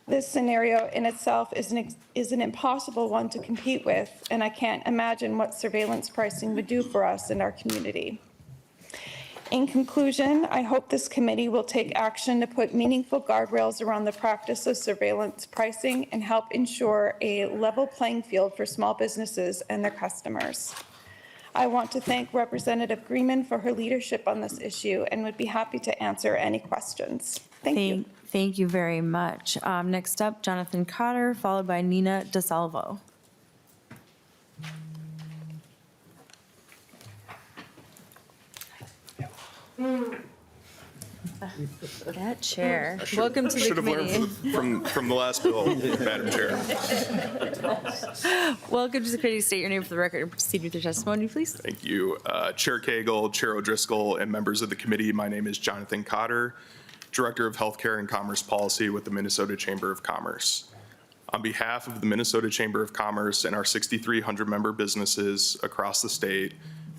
This scenario in itself is an impossible one to compete with, and I can't imagine what surveillance pricing would do for us and our community. In conclusion, I hope this committee will take action to put meaningful guardrails around the practice of surveillance pricing and help ensure a level playing field for small businesses and their customers. I want to thank Representative Greenman for her leadership on this issue and would be happy to answer any questions. Thank you. Thank you very much. Next up, Jonathan Cotter, followed by Nina DeSalvo. That chair. Welcome to the Should have committee. learned from the last bill, Madam Chair. Welcome to the committee. State your name for the record and proceed with your testimony, please. Thank you. Chair Cagle, Chair O'Driscoll, and members of the committee, my name is Jonathan Cotter, Director of Healthcare and Commerce Policy with the Minnesota Chamber of Commerce. On behalf of the Minnesota Chamber of Commerce and our 6,300 member businesses across the state,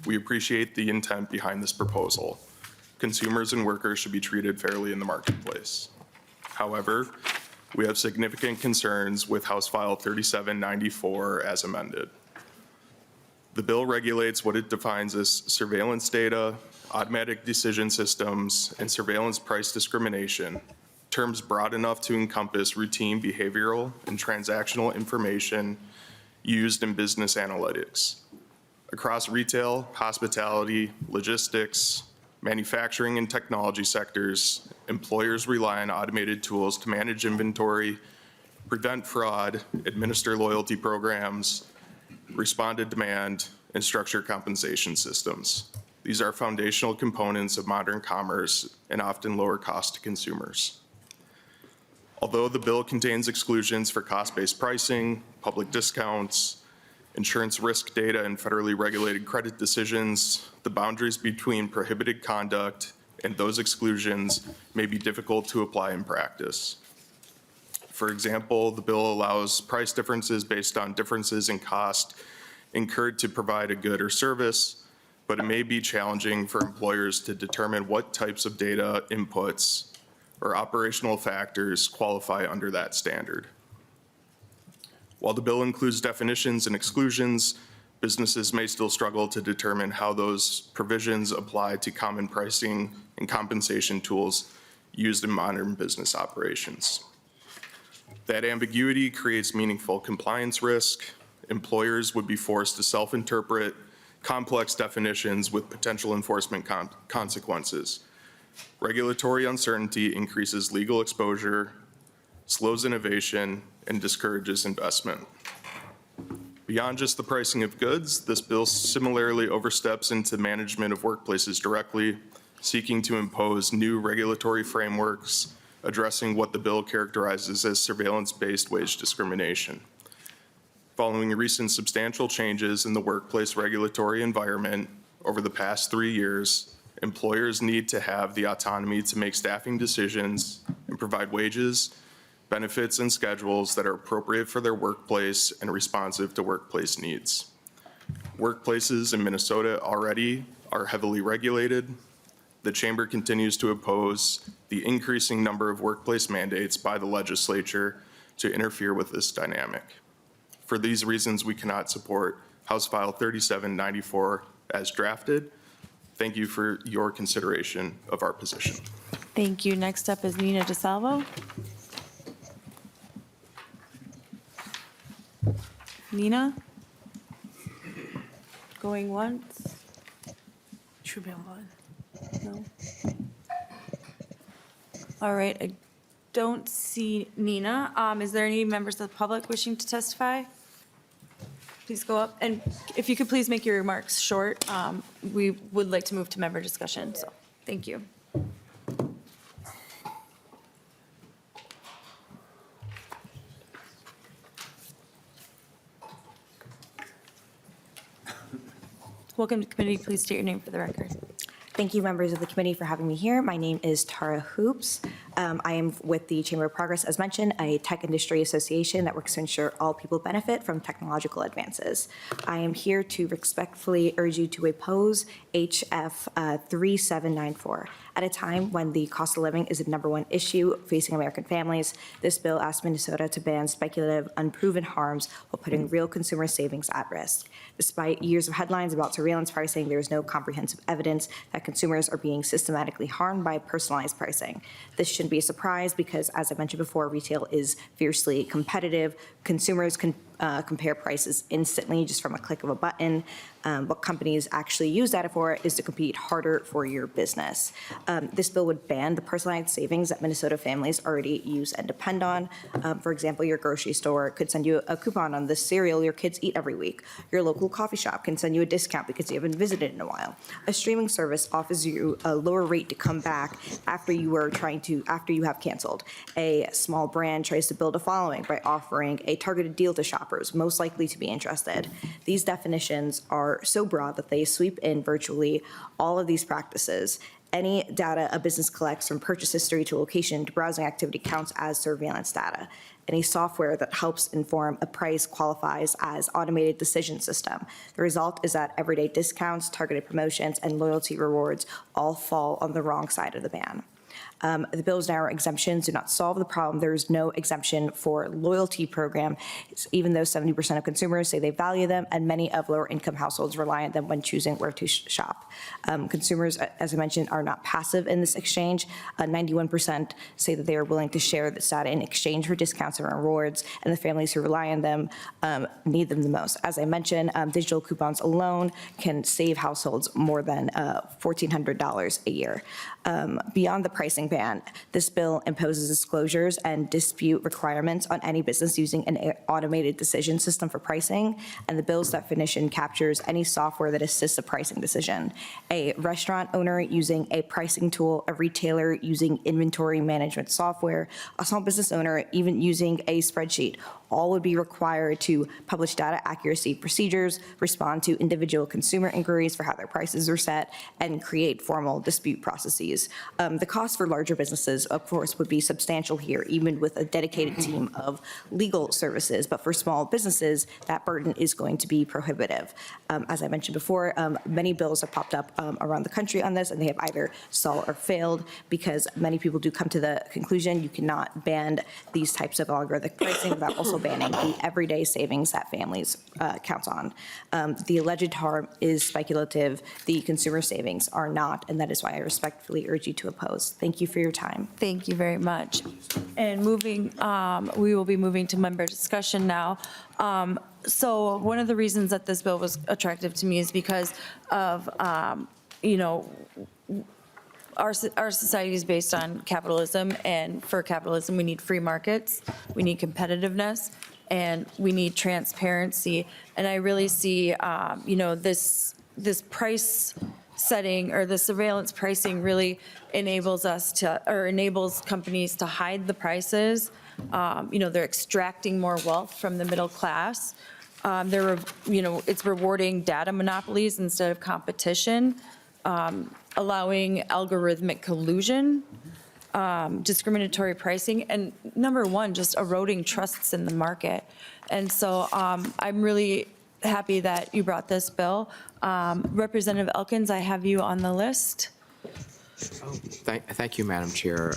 we appreciate the intent behind this proposal. Consumers and workers should be treated fairly in the marketplace. However, we have significant concerns with House File 3794 as amended. The bill regulates what it defines as surveillance data, automatic decision systems, and surveillance price discrimination, terms broad enough to encompass routine behavioral and transactional information used in business analytics. Across retail, hospitality, logistics, manufacturing and technology sectors, employers rely on automated tools to manage inventory, prevent fraud, administer loyalty programs, respond to demand, and structure compensation systems. These are foundational components of modern commerce and often lower cost to consumers. Although the bill contains exclusions for cost-based pricing, public discounts, insurance risk data, and federally regulated credit decisions, the boundaries between prohibited conduct and those exclusions may be difficult to apply in practice. For example, the bill allows price differences based on differences in cost incurred to provide a good or service, but it may be challenging for employers to determine what types of data inputs or operational factors qualify under that standard. While the bill includes definitions and exclusions, businesses may still struggle to determine how those provisions apply to common pricing and compensation tools used in modern business operations. That ambiguity creates meaningful compliance risk. Employers would be forced to self-interpret complex definitions with potential enforcement consequences. Regulatory uncertainty increases legal exposure, slows innovation, and discourages investment. Beyond just the pricing of goods, this bill similarly oversteps into management of workplaces directly, seeking to impose new regulatory frameworks addressing what the bill characterizes as surveillance-based wage discrimination. Following recent substantial changes in the workplace regulatory environment over the past 3 years, employers need to have the autonomy to make staffing decisions and provide wages, benefits, and schedules that are appropriate for their workplace and responsive to workplace needs. Workplaces in Minnesota already are heavily regulated. The Chamber continues to oppose the increasing number of workplace mandates by the legislature to interfere with this dynamic. For these reasons, we cannot support House File 3794 as drafted. Thank you for your consideration of our position. Thank you. Next up is Nina DeSalvo. Nina? Going once? Should be on. No. All right, I don't see Nina. Is there any members of the public wishing to testify? Please go up, and if you could please make your remarks short, we would like to move to member discussion, so thank you. Welcome to committee. Please state your name for the record. Thank you, members of the committee, for having me here. My name is Tara Hoops. I am with the Chamber of Progress, as mentioned, a tech industry association that works to ensure all people benefit from technological advances. I am here to respectfully urge you to oppose HF 3794. At a time when the cost of living is the #1 issue facing American families, this bill asks Minnesota to ban speculative, unproven harms while putting real consumer savings at risk. Despite years of headlines about surveillance pricing, there is no comprehensive evidence that consumers are being systematically harmed by personalized pricing. This shouldn't be a surprise because, as I mentioned before, retail is fiercely competitive. Consumers can compare prices instantly just from a click of a button. What companies actually use data for is to compete harder for your business. This bill would ban the personalized savings that Minnesota families already use and depend on. For example, your grocery store could send you a coupon on the cereal your kids eat every week. Your local coffee shop can send you a discount because you haven't visited in a while. A streaming service offers you a lower rate to come back after you have canceled. A small brand tries to build a following by offering a targeted deal to shoppers most likely to be interested. These definitions are so broad that they sweep in virtually all of these practices. Any data a business collects, from purchase history to location to browsing activity, counts as surveillance data. Any software that helps inform a price qualifies as automated decision system. The result is that everyday discounts, targeted promotions, and loyalty rewards all fall on the wrong side of the ban. The bill's narrow exemptions do not solve the problem. There is no exemption for loyalty program, even though 70% of consumers say they value them, and many of lower income households rely on them when choosing where to shop. Consumers, as I mentioned, are not passive in this exchange. 91% say that they are willing to share this data in exchange for discounts and rewards, and the families who rely on them need them the most. As I mentioned, digital coupons alone can save households more than $1,400 a year. Beyond the pricing ban. This bill imposes disclosures and dispute requirements on any business using an automated decision system for pricing, and the bill's definition captures any software that assists a pricing decision. A restaurant owner using a pricing tool, a retailer using inventory management software, a small business owner even using a spreadsheet, all would be required to publish data accuracy procedures, respond to individual consumer inquiries for how their prices are set, and create formal dispute processes. The cost for larger businesses, of course, would be substantial here, even with a dedicated team of legal services. But for small businesses, that burden is going to be prohibitive. As I mentioned before, many bills have popped up around the country on this, and they have either stalled or failed because many people do come to the conclusion you cannot ban these types of algorithmic pricing without also banning the everyday savings that families count on. The alleged harm is speculative. The consumer savings are not, and that is why I respectfully urge you to oppose. Thank you for your time. Thank you very much. And we will be moving to member discussion now. So one of the reasons that this bill was attractive to me is because of, our society is based on capitalism, and for capitalism, we need free markets, we need competitiveness, and we need transparency. And I really see, this price setting or the surveillance pricing really enables companies to hide the prices. They're extracting more wealth from the middle class. It's rewarding data monopolies instead of competition. Allowing algorithmic collusion, discriminatory pricing, and number one, just eroding trusts in the market. And so I'm really happy that you brought this bill. Representative Elkins, I have you on the list. Thank you, Madam Chair.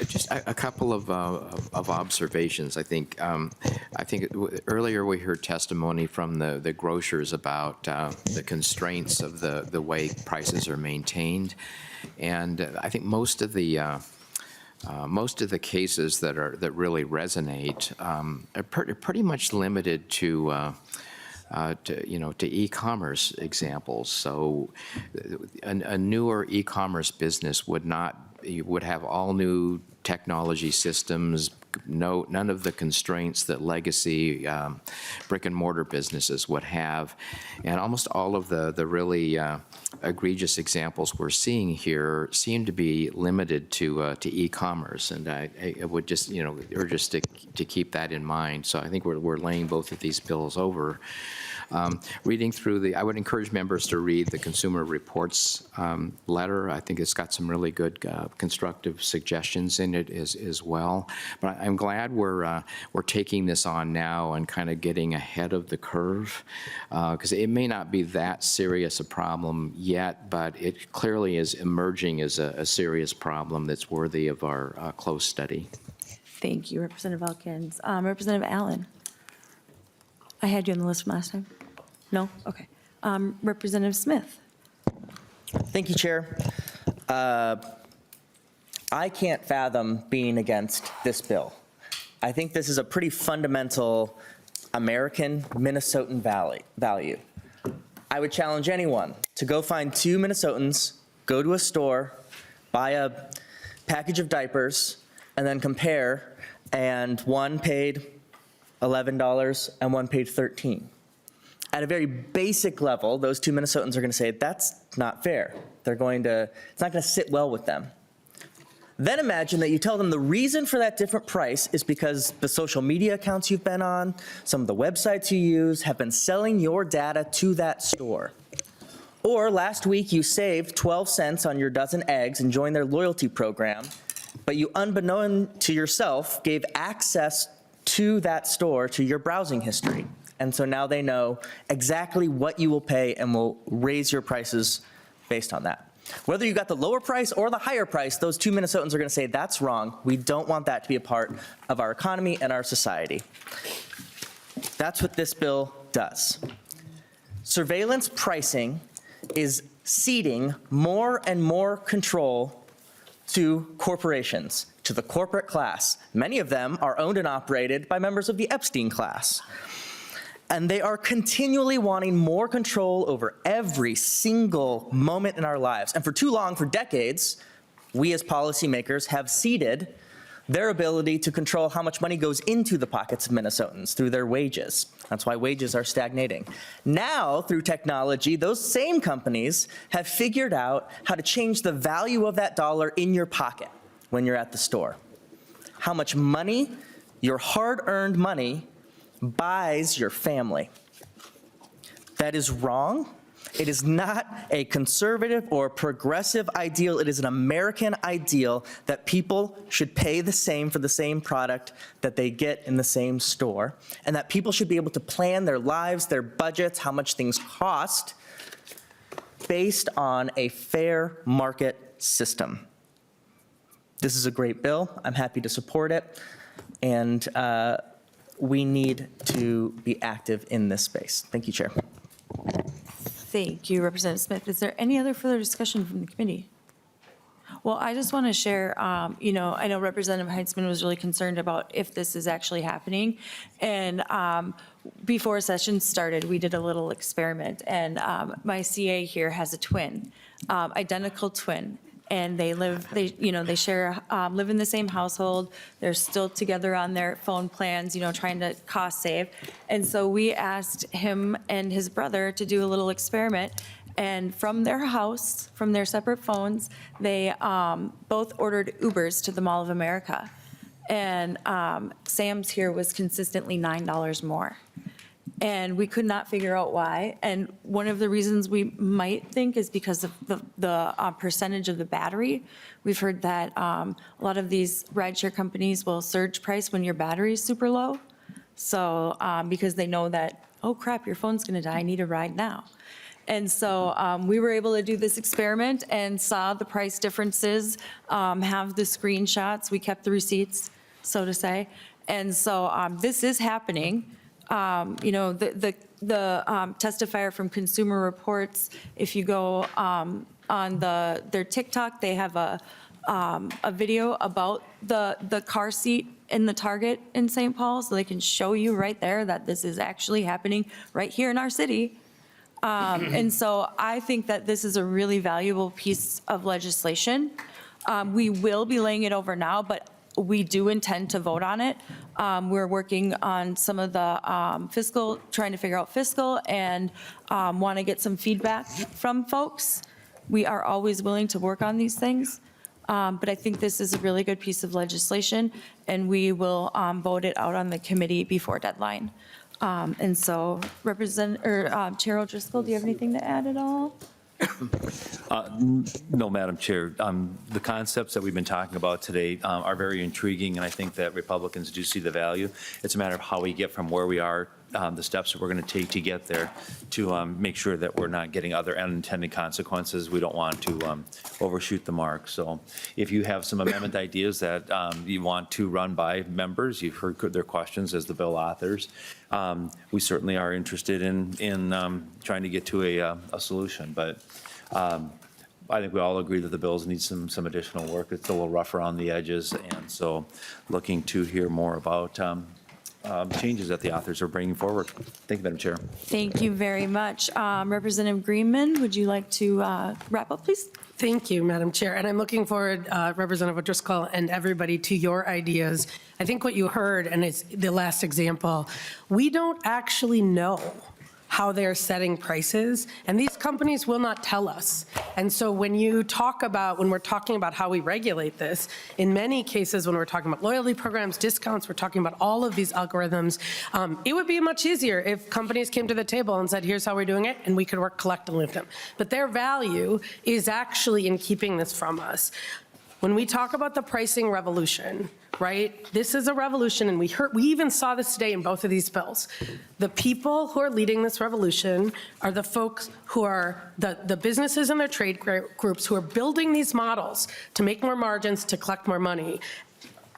Just a couple of observations. I think earlier we heard testimony from the grocers about the constraints of the way prices are maintained, and I think most of the cases that really resonate are pretty much limited to e-commerce examples. So a newer e-commerce business would have all new technology systems, none of the constraints that legacy brick and mortar businesses would have. And almost all of the really egregious examples we're seeing here seem to be limited to e-commerce. And I would just, urge us to keep that in mind. So I think we're laying both of these bills over. Reading through I would encourage members to read the Consumer Reports letter. I think it's got some really good constructive suggestions in it as well. But I'm glad we're taking this on now and kind of getting ahead of the curve, because it may not be that serious a problem yet, but it clearly is emerging as a serious problem that's worthy of our close study. Thank you, Representative Elkins. Representative Allen. I had you on the list from last time. No? Okay. Representative Smith. Thank you, Chair. I can't fathom being against this bill. I think this is a pretty fundamental American Minnesotan value. I would challenge anyone to go find two Minnesotans, go to a store, buy a package of diapers, and then compare, and one paid $11 and one paid $13. At a very basic level, those two Minnesotans are going to say, that's not fair. It's not going to sit well with them. Then imagine that you tell them the reason for that different price is because the social media accounts you've been on, some of the websites you use have been selling your data to that store. Or last week you saved 12 cents on your dozen eggs and joined their loyalty program, but you unbeknown to yourself gave access to that store to your browsing history. And so now they know exactly what you will pay and will raise your prices based on that. Whether you got the lower price or the higher price, those two Minnesotans are going to say, that's wrong. We don't want that to be a part of our economy and our society. That's what this bill does. Surveillance pricing is ceding more and more control to corporations, to the corporate class. Many of them are owned and operated by members of the Epstein class. And they are continually wanting more control over every single moment in our lives. And for too long, for decades, we as policymakers have ceded their ability to control how much money goes into the pockets of Minnesotans through their wages. That's why wages are stagnating. Now, through technology, those same companies have figured out how to change the value of that dollar in your pocket when you're at the store. How much money, your hard-earned money, buys your family. That is wrong. It is not a conservative or progressive ideal. It is an American ideal that people should pay the same for the same product that they get in the same store, and that people should be able to plan their lives, their budgets, how much things cost, based on a fair market system. This is a great bill. I'm happy to support it, and we need to be active in this space. Thank you, Chair. Thank you, Representative Smith. Is there any other further discussion from the committee? Well, I just want to share, I know Representative Heitzman was really concerned about if this is actually happening. And before session started, we did a little experiment. And my CA here has a twin, identical twin. And they live in the same household. They're still together on their phone plans, trying to cost save. And so we asked him and his brother to do a little experiment. And from their house, from their separate phones, they both ordered Ubers to the Mall of America. And Sam's here was consistently $9 more. And we could not figure out why. And one of the reasons we might think is because of the percentage of the battery. We've heard that a lot of these rideshare companies will surge price when your battery is super low. So because they know that, oh crap, your phone's gonna die, I need a ride now. And so we were able to do this experiment and saw the price differences, have the screenshots. We kept the receipts, so to say. And so this is happening. The testifier from Consumer Reports, if you go on their TikTok, they have a video about the car seat in the Target in St. Paul, so they can show you right there that this is actually happening right here in our city. And so I think that this is a really valuable piece of legislation. We will be laying it over now, but we do intend to vote on it. We're working on some of the fiscal, trying to figure out fiscal, and want to get some feedback from folks. We are always willing to work on these things, but I think this is a really good piece of legislation, and we will vote it out on the committee before deadline. And so, Chair O'Driscoll, do you have anything to add at all? No, Madam Chair. The concepts that we've been talking about today are very intriguing, and I think that Republicans do see the value. It's a matter of how we get from where we are, the steps that we're going to take to get there, to make sure that we're not getting other unintended consequences. We don't want to overshoot the mark. So if you have some amendment ideas that you want to run by members, you've heard their questions as the bill authors, we certainly are interested in trying to get to a solution. But I think we all agree that the bills need some additional work. It's a little rough around the edges, and so looking to hear more about changes that the authors are bringing forward. Thank you, Madam Chair. Thank you very much. Representative Greenman, would you like to wrap up, please? Thank you, Madam Chair. And I'm looking forward, Representative O'Driscoll and everybody, to your ideas. I think what you heard, and it's the last example, we don't actually know how they're setting prices, and these companies will not tell us. And so when we're talking about how we regulate this, in many cases when we're talking about loyalty programs, discounts, we're talking about all of these algorithms, it would be much easier if companies came to the table and said, here's how we're doing it, and we could work collectively with them. But their value is actually in keeping this from us. When we talk about the pricing revolution, right, this is a revolution, and we even saw this today in both of these bills. The people who are leading this revolution are the folks who are the businesses and their trade groups who are building these models to make more margins, to collect more money.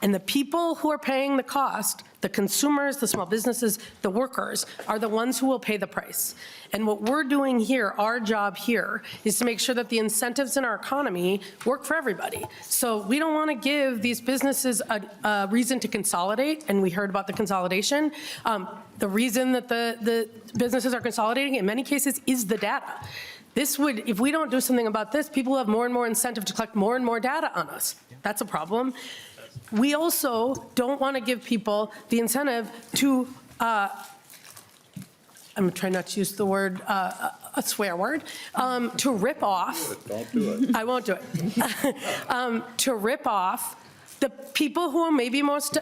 And the people who are paying the cost, the consumers, the small businesses, the workers, are the ones who will pay the price. And what we're doing here, our job here, is to make sure that the incentives in our economy work for everybody. So we don't want to give these businesses a reason to consolidate, and we heard about the consolidation. The reason that the businesses are consolidating in many cases is the data. This would, if we don't do something about this, people have more and more incentive to collect more and more data on us. That's a problem. We also don't want to give people the incentive to, I'm trying not to use the word, a swear word, to rip off. Don't do it. I won't do it. To rip off the people who are maybe most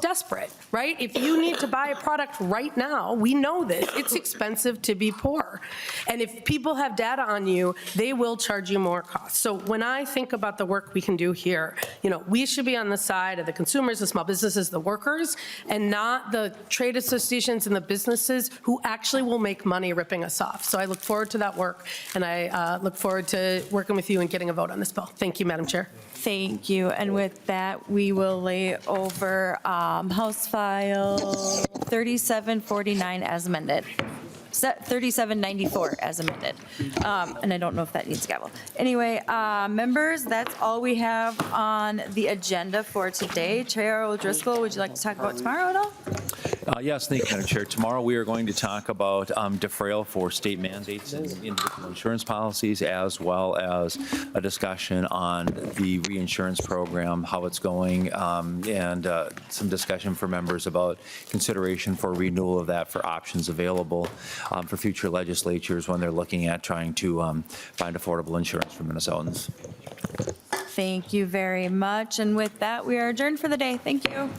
desperate, right? If you need to buy a product right now, we know this, it's expensive to be poor. And if people have data on you, they will charge you more costs. So when I think about the work we can do here, we should be on the side of the consumers, the small businesses, the workers, and not the trade associations and the businesses who actually will make money ripping us off. So I look forward to that work, and I look forward to working with you and getting a vote on this bill. Thank you, Madam Chair. Thank you. And with that, we will lay over House File 3749 as amended. 3794 as amended. And I don't know if that needs a gavel. Anyway, members, that's all we have on the agenda for today. Chair O'Driscoll, would you like to talk about tomorrow at all? Yes, thank you, Madam Chair. Tomorrow, we are going to talk about defrayal for state mandates and individual insurance policies, as well as a discussion on the reinsurance program, how it's going, and some discussion for members about consideration for renewal of that for options available for future legislatures when they're looking at trying to find affordable insurance for Minnesotans. Thank you very much. And with that, we are adjourned for the day. Thank you.